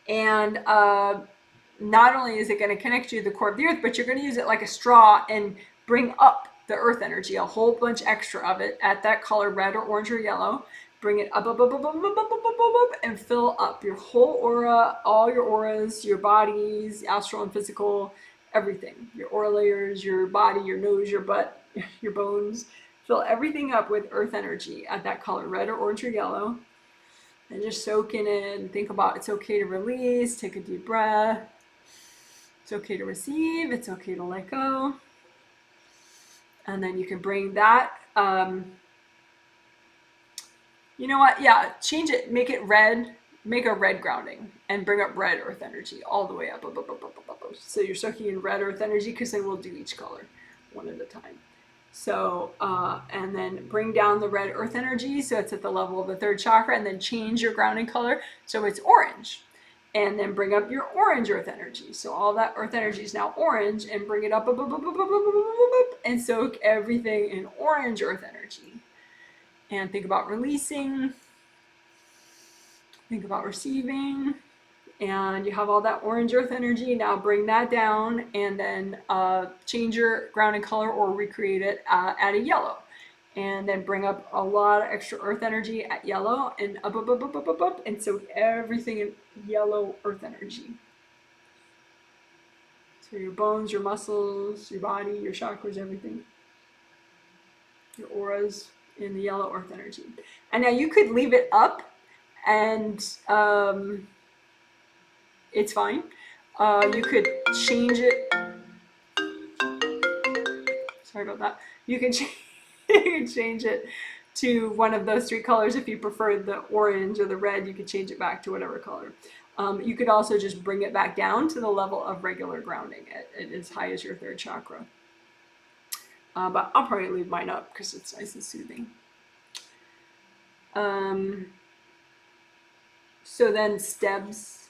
And not only is it going to connect you to the core of the earth, but you're going to use it like a straw and bring up the earth energy, a whole bunch extra of it at that color, red or orange or yellow. Bring it up, and fill up your whole aura, all your auras, your bodies, astral and physical, everything. Your aura layers, your body, your nose, your butt, your bones. Fill everything up with earth energy at that color, red or orange or yellow. And just soak in it and think about, it's okay to release, take a deep breath. It's okay to receive, it's okay to let go. And then you can bring that, you know what? Yeah, change it, make it red, make a red grounding, and bring up red earth energy all the way up. So you're soaking in red earth energy, because then we'll do each color one at a time. So, and then bring down the red earth energy, so it's at the level of the third chakra, and then change your grounding color so it's orange. And then bring up your orange earth energy. So all that earth energy is now orange, and bring it up, and soak everything in orange earth energy. And think about releasing, think about receiving, and you have all that orange earth energy. Now bring that down, and then change your grounding color or recreate it at a yellow. And then bring up a lot of extra earth energy at yellow, and up, and soak everything in yellow earth energy. So your bones, your muscles, your body, your chakras, everything. Your auras in the yellow earth energy. And now you could leave it up, and it's fine. You could change it. Sorry about that. You can change it to one of those three colors. If you prefer the orange or the red, you could change it back to whatever color. You could also just bring it back down to the level of regular grounding at as high as your third chakra. But I'll probably leave mine up because it's nice and soothing. So then stebs.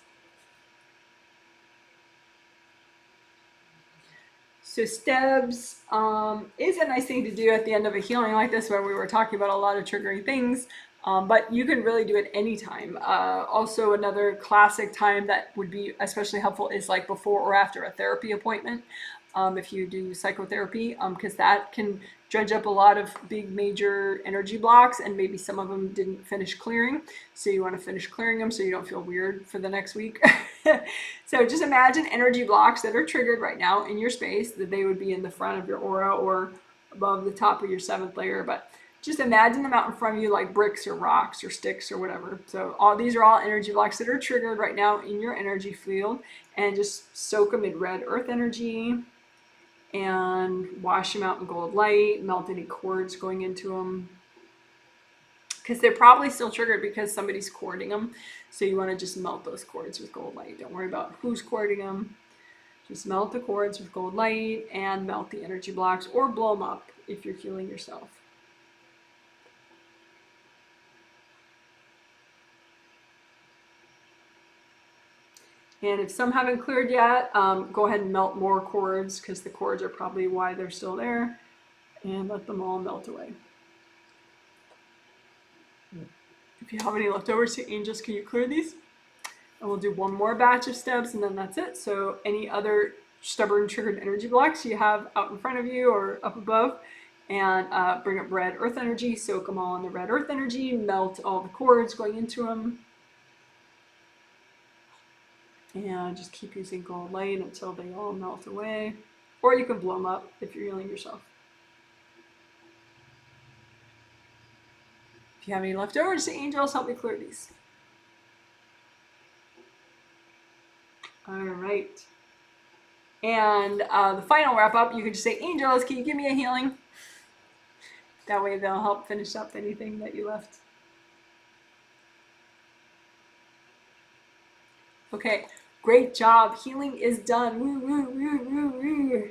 So stebs is a nice thing to do at the end of a healing like this, where we were talking about a lot of triggering things, but you can really do it anytime. Also, another classic time that would be especially helpful is like before or after a therapy appointment. if you do psychotherapy, because that can dredge up a lot of big major energy blocks, and maybe some of them didn't finish clearing. So you want to finish clearing them so you don't feel weird for the next week. So just imagine energy blocks that are triggered right now in your space, that they would be in the front of your aura or above the top of your 7th layer. But just imagine them out in front of you like bricks or rocks or sticks or whatever. So these are all energy blocks that are triggered right now in your energy field, and just soak them in red earth energy and wash them out in gold light, melt any cords going into them, because they're probably still triggered because somebody's cording them. So you want to just melt those cords with gold light. Don't worry about who's cording them. Just melt the cords with gold light and melt the energy blocks, or blow them up if you're healing yourself. And if some haven't cleared yet, go ahead and melt more cords, because the cords are probably why they're still there, and let them all melt away. If you have any leftovers, to angels, can you clear these? And we'll do one more batch of steps, and then that's it. So any other stubborn triggered energy blocks you have out in front of you or up above, and bring up red earth energy, soak them all in the red earth energy, melt all the cords going into them. And just keep using gold light until they all melt away. Or you can blow them up if you're healing yourself. If you have any leftovers, the angels, help me clear these. All right. And the final wrap up, you can just say, angels, can you give me a healing? That way they'll help finish up anything that you left. Okay. Great job. Healing is done. Woo, woo, woo, woo, woo.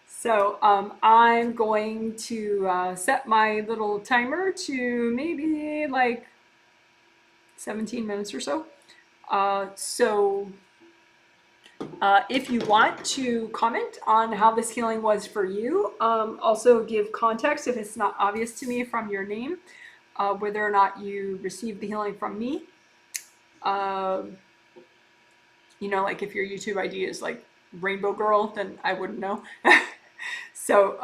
So I'm going to set my little timer to maybe like 17 minutes or so. If you want to comment on how this healing was for you, also give context if it's not obvious to me from your name, whether or not you received the healing from me. You know, like if your YouTube ID is like Rainbow Girl, then I wouldn't know. So,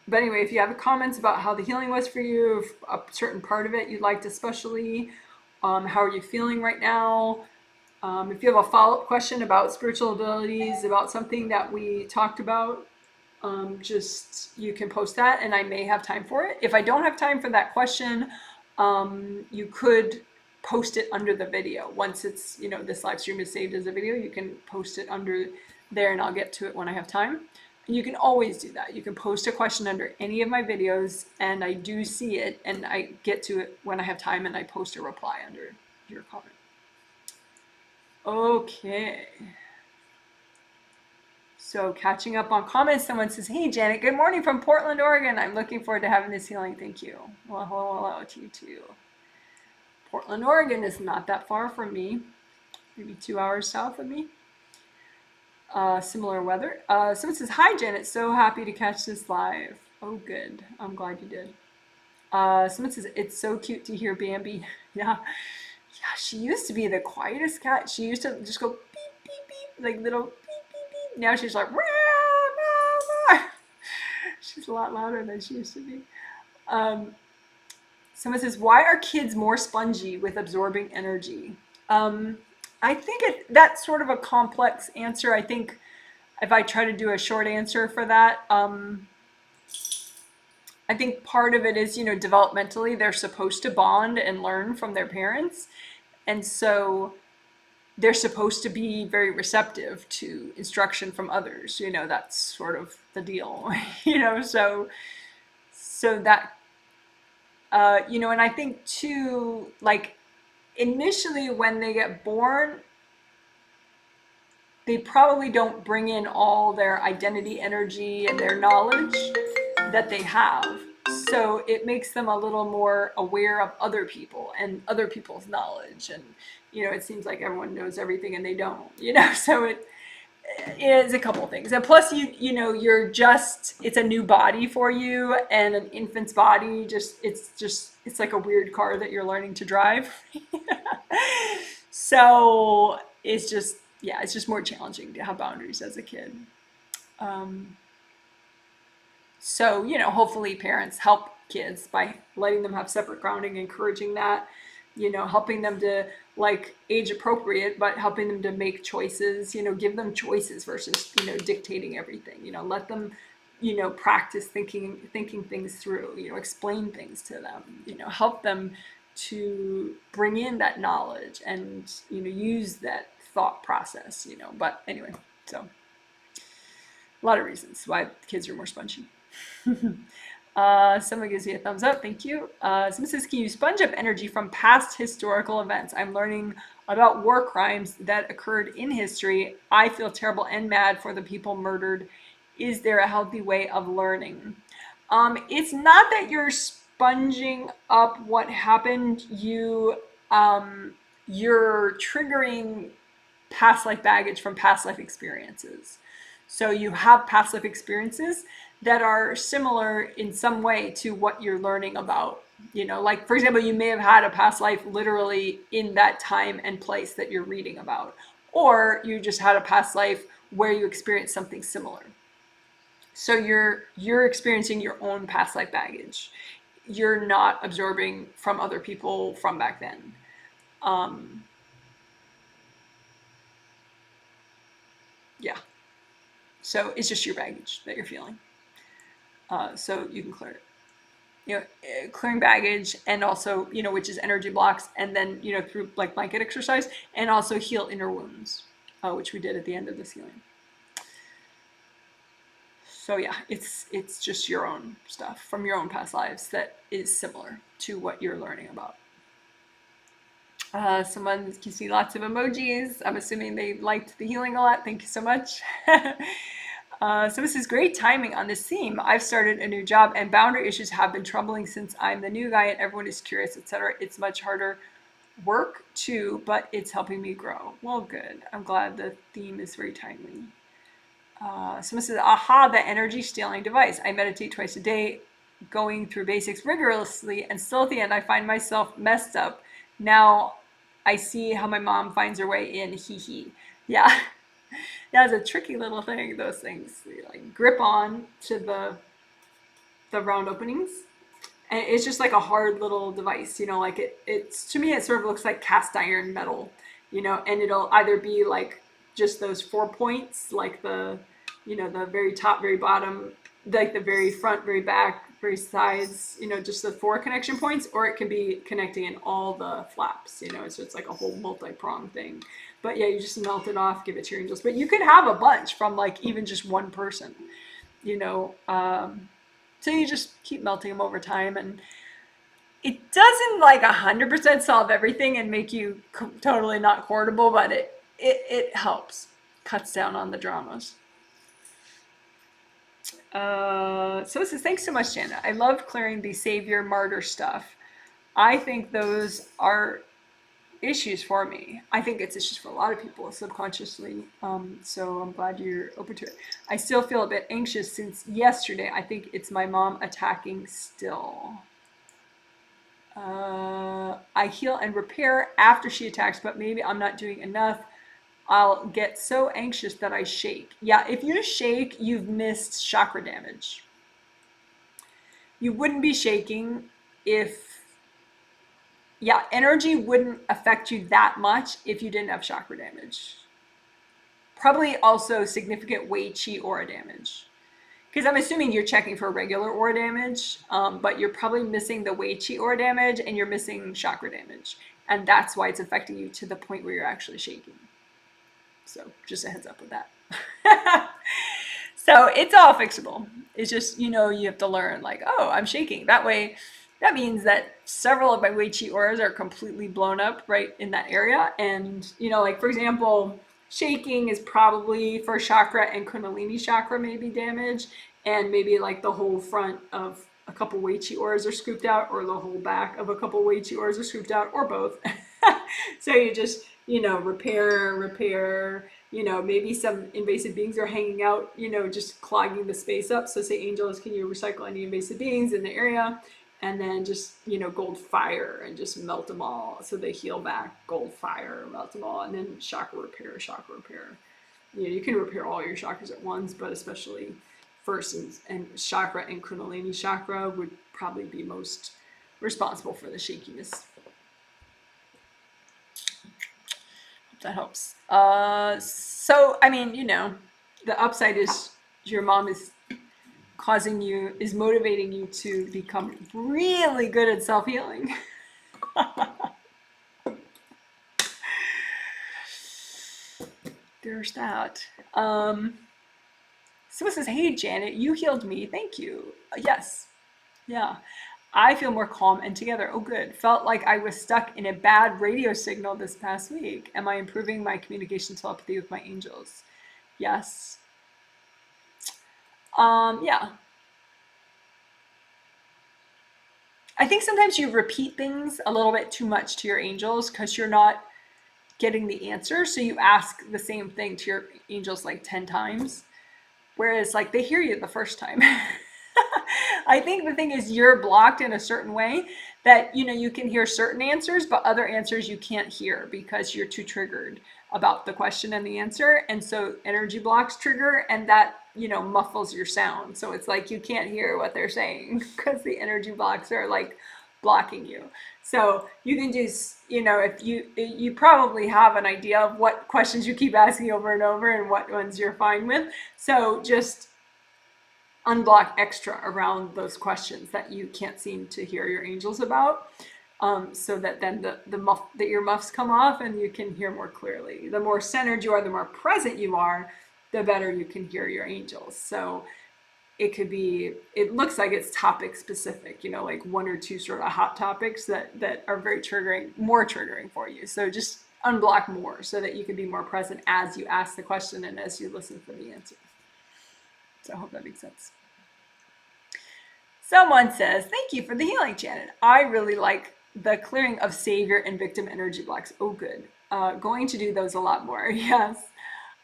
but anyway, if you have comments about how the healing was for you, if a certain part of it you liked especially, how are you feeling right now? If you have a follow-up question about spiritual abilities, about something that we talked about, just you can post that and I may have time for it. If I don't have time for that question, you could post it under the video. Once it's, you know, this live stream is saved as a video, you can post it under there and I'll get to it when I have time. And you can always do that. You can post a question under any of my videos and I do see it and I get to it when I have time and I post a reply under your comment. Okay. So catching up on comments, someone says, hey Janet, good morning from Portland, Oregon. I'm looking forward to having this healing. Thank you. Well, hello to you too. Portland, Oregon is not that far from me, maybe 2 hours south of me. Similar weather. Someone says, hi Janet, so happy to catch this live. Oh good, I'm glad you did. Someone says, it's so cute to hear Bambi. Yeah, she used to be the quietest cat. She used to just go beep, beep, beep, like little beep, beep, beep. Now she's like, rah, rah, rah. She's a lot louder than she used to be. Someone says, why are kids more spongy with absorbing energy? I think that's sort of a complex answer. I think if I try to do a short answer for that, I think part of it is, you know, developmentally, they're supposed to bond and learn from their parents. And so they're supposed to be very receptive to instruction from others. You know, that's sort of the deal, you know, so that, you know, and I think too, like initially when they get born, they probably don't bring in all their identity energy and their knowledge that they have. So it makes them a little more aware of other people and other people's knowledge. And, you know, it seems like everyone knows everything and they don't, you know, so it is a couple of things. And plus, you know, it's a new body for you, and an infant's body, it's like a weird car that you're learning to drive. So it's just yeah, it's just more challenging to have boundaries as a kid. So, hopefully parents help kids by letting them have separate grounding, encouraging that, helping them to like age appropriate, but helping them to make choices, give them choices versus, dictating everything, let them, practice thinking things through, explain things to them, help them to bring in that knowledge and, use that thought process, but anyway, so a lot of reasons why kids are more spongy. Someone gives me a thumbs up. Thank you. Someone says, can you sponge up energy from past historical events? I'm learning about war crimes that occurred in history. I feel terrible and mad for the people murdered. Is there a healthy way of learning? It's not that you're sponging up what happened. You're triggering past life baggage from past life experiences. So you have past life experiences that are similar in some way to what you're learning about. Like for example, you may have had a past life literally in that time and place that you're reading about, or you just had a past life where you experienced something similar. So you're experiencing your own past life baggage. You're not absorbing from other people from back then. Yeah. So it's just your baggage that you're feeling. So you can clear it. Clearing baggage, and also, which is energy blocks, and then, through like blanket exercise, and also heal inner wounds, which we did at the end of this healing. So yeah, it's just your own stuff from your own past lives that is similar to what you're learning about. Someone can see lots of emojis. I'm assuming they liked the healing a lot. Thank you so much. So this is great timing on this theme. I've started a new job and boundary issues have been troubling since I'm the new guy and everyone is curious, etc. It's much harder work too, but it's helping me grow. Well, good. I'm glad the theme is very timely. Someone says, aha, the energy stealing device. I meditate twice a day, going through basics rigorously, and still at the end I find myself messed up. Now I see how my mom finds her way in, hee hee. Yeah. That's a tricky little thing, those things. You like grip on to the round openings. And it's just like a hard little device, like it's to me it sort of looks like cast iron metal, and it'll either be like just those 4 points, like the the very top, very bottom, like the very front, very back, very sides, just the 4 connection points, or it can be connecting in all the flaps, so it's like a whole multi-prong thing. But yeah, you just melt it off, give it to your angels. But you could have a bunch from like even just one person, so you just keep melting them over time, and it doesn't like 100% solve everything and make you totally not portable, but it helps, cuts down on the dramas. So it says, thanks so much, Jana. I love clearing the savior martyr stuff. I think those are issues for me. I think it's issues for a lot of people subconsciously. So I'm glad you're open to it. I still feel a bit anxious since yesterday. I think it's my mom attacking still. I heal and repair after she attacks, but maybe I'm not doing enough. I'll get so anxious that I shake. Yeah, if you shake, you've missed chakra damage. You wouldn't be shaking if, yeah, energy wouldn't affect you that much if you didn't have chakra damage. Probably also significant Wei Qi aura damage. Because I'm assuming you're checking for regular aura damage, but you're probably missing the Wei Qi aura damage and you're missing chakra damage. And that's why it's affecting you to the point where you're actually shaking. So just a heads up with that. So it's all fixable. It's just, you have to learn like, oh, I'm shaking. That way, that means that several of my Wei Qi auras are completely blown up right in that area. And, like for example, shaking is probably for chakra and Kundalini chakra maybe damaged. And maybe like the whole front of a couple Wei Qi auras are scooped out, or the whole back of a couple Wei Qi auras are scooped out, or both. So you just, repair, maybe some invasive beings are hanging out, just clogging the space up. So say angels, can you recycle any invasive beings in the area? and then just, you know, gold fire and just melt them all so they heal back. Gold fire, melt them all, and then chakra repair, chakra repair. You know, you can repair all your chakras at once, but especially first and chakra and kundalini chakra would probably be most responsible for the shakiness. Hope that helps. So I mean, you know, the upside is your mom is motivating you to become really good at self-healing. There's that. So it says, hey, Janet, you healed me. Thank you. Yes. Yeah. I feel more calm and together. Oh, good. Felt like I was stuck in a bad radio signal this past week. Am I improving my communication telepathy with my angels? Yes. Yeah. I think sometimes you repeat things a little bit too much to your angels because you're not getting the answer. So you ask the same thing to your angels like 10 times. Whereas like they hear you the first time. I think the thing is you're blocked in a certain way that, you know, you can hear certain answers, but other answers you can't hear because you're too triggered about the question and the answer. And so energy blocks trigger, and that, you know, muffles your sound. So it's like you can't hear what they're saying because the energy blocks are like blocking you. So you can just, you know, if you probably have an idea of what questions you keep asking over and over and what ones you're fine with. So just unblock extra around those questions that you can't seem to hear your angels about, so that then the earmuffs come off and you can hear more clearly. The more centered you are, the more present you are, the better you can hear your angels. So it could be, it looks like it's topic specific, you know, like one or two sort of hot topics that are very triggering, more triggering for you. So just unblock more so that you can be more present as you ask the question and as you listen for the answer. So I hope that makes sense. Someone says, thank you for the healing, Janet. I really like the clearing of savior and victim energy blocks. Oh, good. Going to do those a lot more. Yes,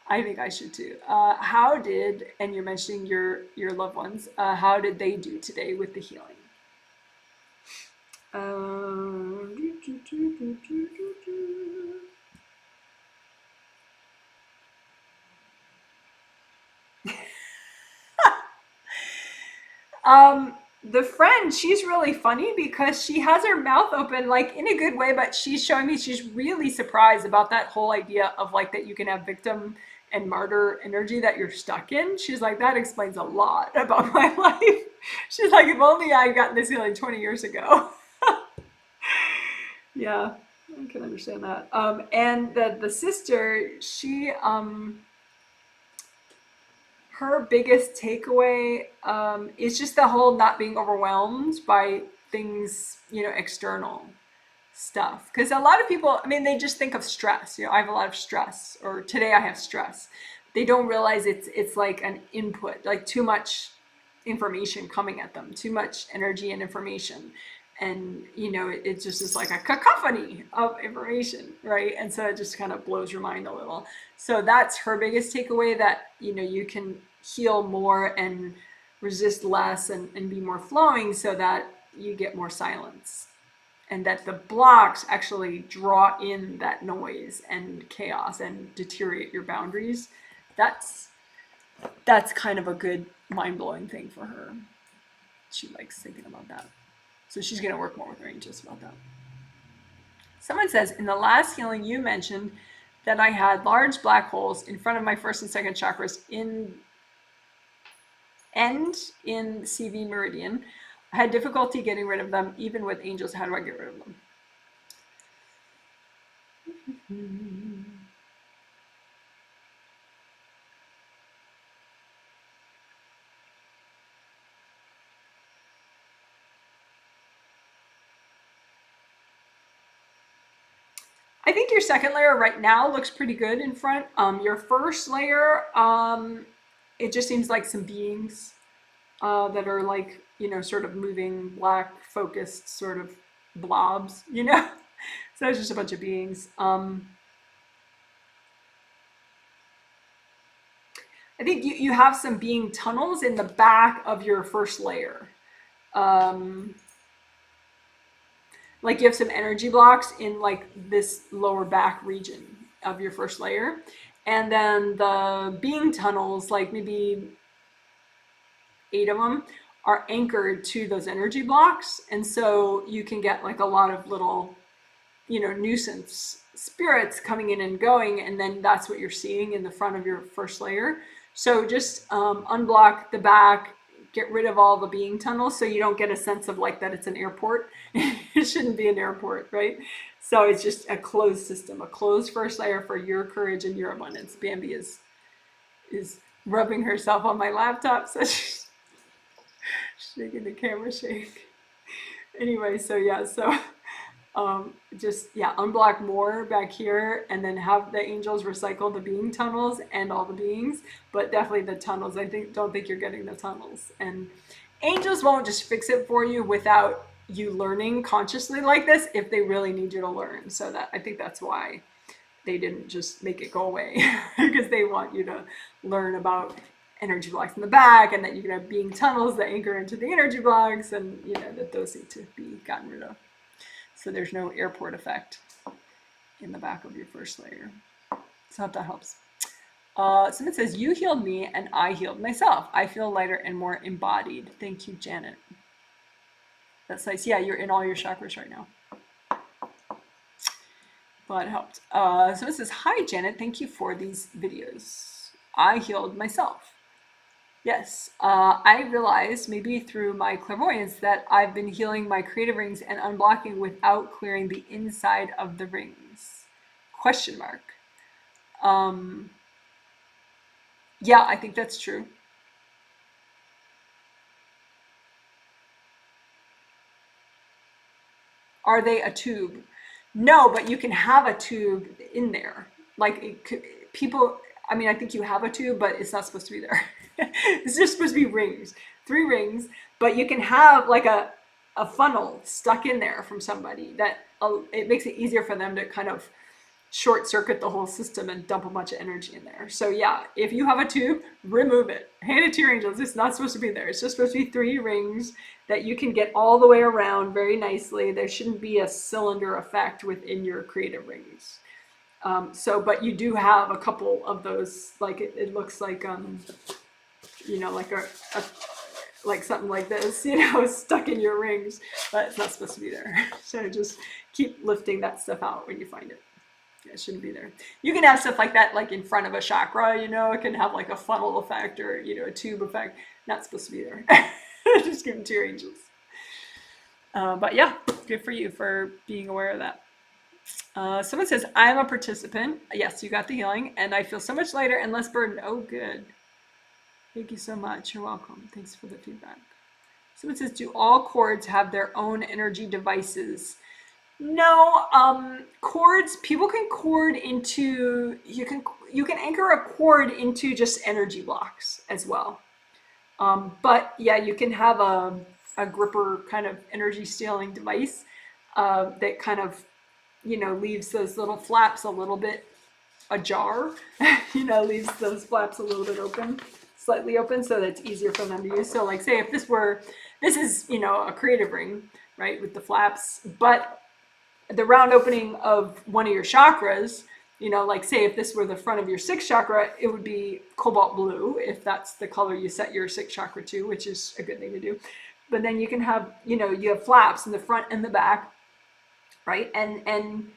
I think I should too. How did, and you're mentioning your loved ones, how did they do today with the healing? The friend, she's really funny because she has her mouth open, like in a good way, but she's showing me she's really surprised about that whole idea of like that you can have victim and martyr energy that you're stuck in. She's like, that explains a lot about my life. She's like, if only I got this healing 20 years ago. Yeah, I can understand that. And the sister, she her biggest takeaway is just the whole not being overwhelmed by things, you know, external stuff. Because a lot of people, I mean, they just think of stress. You know, I have a lot of stress, or today I have stress. They don't realize it's like an input, like too much information coming at them, too much energy and information. And, you know, it just is like a cacophony of information, right? And so it just kind of blows your mind a little. So that's her biggest takeaway, that, you know, you can heal more and resist less and be more flowing so that you get more silence. And that the blocks actually draw in that noise and chaos and deteriorate your boundaries. That's kind of a good mind-blowing thing for her. She likes thinking about that. So she's going to work more with her angels about that. Someone says, in the last healing you mentioned that I had large black holes in front of my first and second chakras in CV meridian. I had difficulty getting rid of them, even with angels. How do I get rid of them? I think your second layer right now looks pretty good in front. Your first layer, it just seems like some beings that are like, you know, sort of moving black focused sort of blobs, you know? So it's just a bunch of beings. I think you have some being tunnels in the back of your first layer. like you have some energy blocks in like this lower back region of your first layer. And then the being tunnels, like maybe 8 of them, are anchored to those energy blocks. And so you can get like a lot of little, nuisance spirits coming in and going. And then that's what you're seeing in the front of your first layer. So just unblock the back, get rid of all the being tunnels so you don't get a sense of like that it's an airport. It shouldn't be an airport, right? So it's just a closed system, a closed first layer for your courage and your abundance. Bambi is rubbing herself on my laptop, so she's shaking the camera shake. Anyway, so yeah, just unblock more back here, and then have the angels recycle the being tunnels and all the beings, but definitely the tunnels. Don't think you're getting the tunnels, and angels won't just fix it for you without you learning consciously like this if they really need you to learn. So that I think that's why they didn't just make it go away, because they want you to learn about energy blocks in the back, and that you can have being tunnels that anchor into the energy blocks, and that those need to be gotten rid of. So there's no airport effect in the back of your first layer. So I hope that helps. Someone says, you healed me and I healed myself. I feel lighter and more embodied. Thank you, Janet. That's nice. Yeah, you're in all your chakras right now. Well, it helped. Someone says, hi, Janet. Thank you for these videos. I healed myself. Yes, I realized maybe through my clairvoyance that I've been healing my creative rings and unblocking without clearing the inside of the rings. Question mark. Yeah, I think that's true. Are they a tube? No, but you can have a tube in there. Like people, I mean, I think you have a tube, but it's not supposed to be there. It's just supposed to be rings, 3 rings, but you can have like a funnel stuck in there from somebody that it makes it easier for them to kind of short circuit the whole system and dump a bunch of energy in there. So yeah, if you have a tube, remove it. Hand it to your angels. It's not supposed to be there. It's just supposed to be 3 rings that you can get all the way around very nicely. There shouldn't be a cylinder effect within your creative rings. But you do have a couple of those, like it looks like, like like something like this, stuck in your rings, but it's not supposed to be there. So just keep lifting that stuff out when you find it. Yeah, it shouldn't be there. You can have stuff like that, like in front of a chakra, it can have like a funnel effect or, a tube effect. Not supposed to be there. Just give them to your angels. But yeah, good for you for being aware of that. Someone says, I'm a participant. Yes, you got the healing, and I feel so much lighter and less burdened. Oh, good. Thank you so much. You're welcome. Thanks for the feedback. Someone says, do all cords have their own energy devices? No, cords, people can cord into, you can anchor a cord into just energy blocks as well. But yeah, you can have a gripper kind of energy stealing device that kind of, leaves those little flaps a little bit ajar, leaves those flaps a little bit open, slightly open, so that it's easier for them to use. So like say if this is, a creative ring, right, with the flaps, but the round opening of one of your chakras, like say if this were the front of your 6th chakra, it would be cobalt blue, if that's the color you set your 6th chakra to, which is a good thing to do. But then you can have, you have flaps in the front and the back, right? And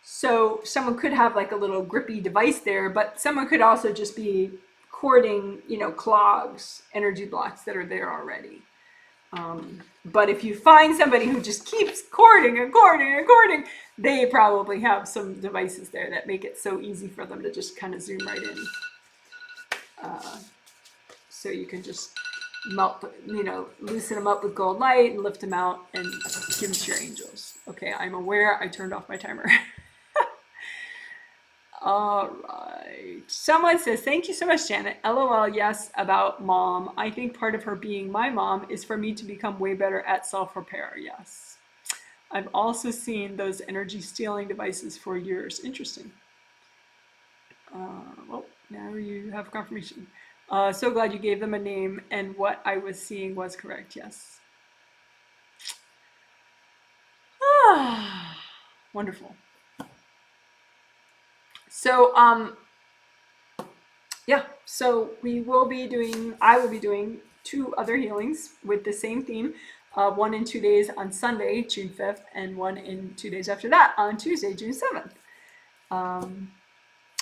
so someone could have like a little grippy device there, but someone could also just be cording, clogs, energy blocks that are there already. But if you find somebody who just keeps cording and cording and cording, they probably have some devices there that make it so easy for them to just kind of zoom right in. So you can just melt, loosen them up with gold light and lift them out and give them to your angels. Okay, I'm aware I turned off my timer. All right. Someone says, thank you so much, Janet. LOL, yes, about mom. I think part of her being my mom is for me to become way better at self-repair. Yes. I've also seen those energy stealing devices for years. Interesting. Well, now you have confirmation. So glad you gave them a name, and what I was seeing was correct. Yes. Wonderful. So, yeah, so I will be doing 2 other healings with the same theme. One in 2 days on Sunday, June 5th, and one in 2 days after that on Tuesday, June 7th.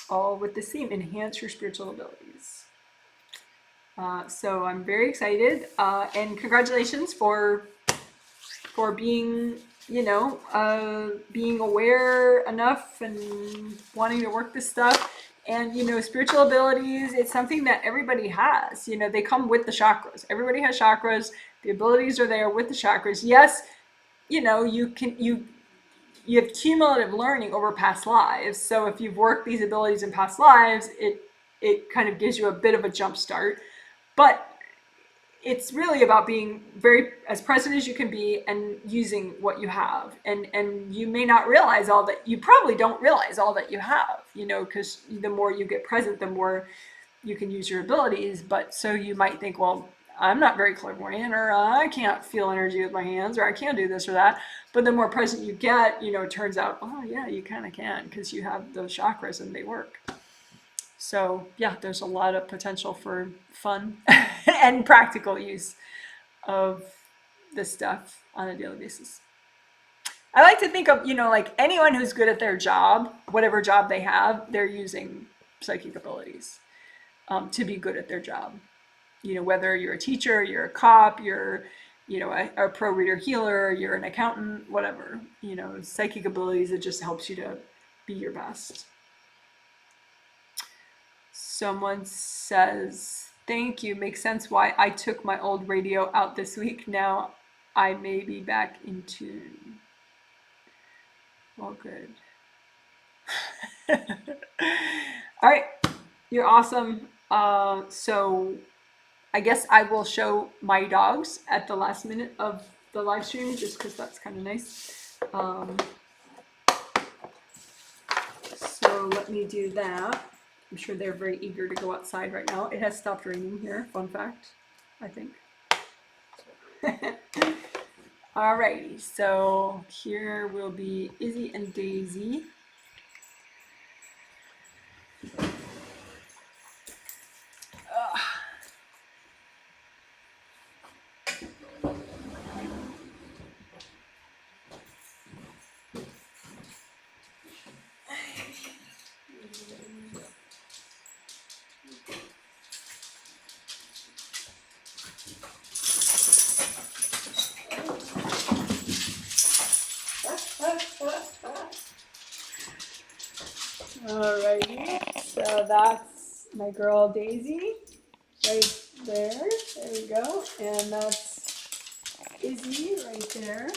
All with the theme, enhance your spiritual abilities. So I'm very excited, and congratulations for being, being aware enough and wanting to work this stuff. And, spiritual abilities, it's something that everybody has. They come with the chakras. Everybody has chakras. The abilities are there with the chakras. Yes, you have cumulative learning over past lives. So if you've worked these abilities in past lives, it kind of gives you a bit of a jump start. But it's really about being very as present as you can be and using what you have. And you may not realize you probably don't realize all that you have, because the more you get present, the more you can use your abilities. But so you might think, well, I'm not very clairvoyant, or I can't feel energy with my hands, or I can't do this or that. But the more present you get, it turns out, oh yeah, you kind of can, because you have those chakras and they work. So yeah, there's a lot of potential for fun and practical use of this stuff on a daily basis. I like to think of, like anyone who's good at their job, whatever job they have, they're using psychic abilities to be good at their job. Whether you're a teacher, you're a cop, you're, a pro reader healer, you're an accountant, whatever, psychic abilities, it just helps you to be your best. Someone says, thank you, makes sense why I took my old radio out this week. Now I may be back in tune. Well, good. All right, you're awesome. So I guess I will show my dogs at the last minute of the live stream, just because that's kind of nice. So let me do that. I'm sure they're very eager to go outside right now. It has stopped raining here, fun fact, I think. Alrighty, so here will be Izzy and Daisy. Alrighty, so that's my girl Daisy right there. There we go. And that's Izzy right there.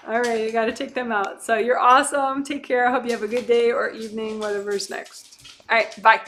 All right, you got to take them out. So you're awesome. Take care. I hope you have a good day or evening, whatever's next. All right, bye.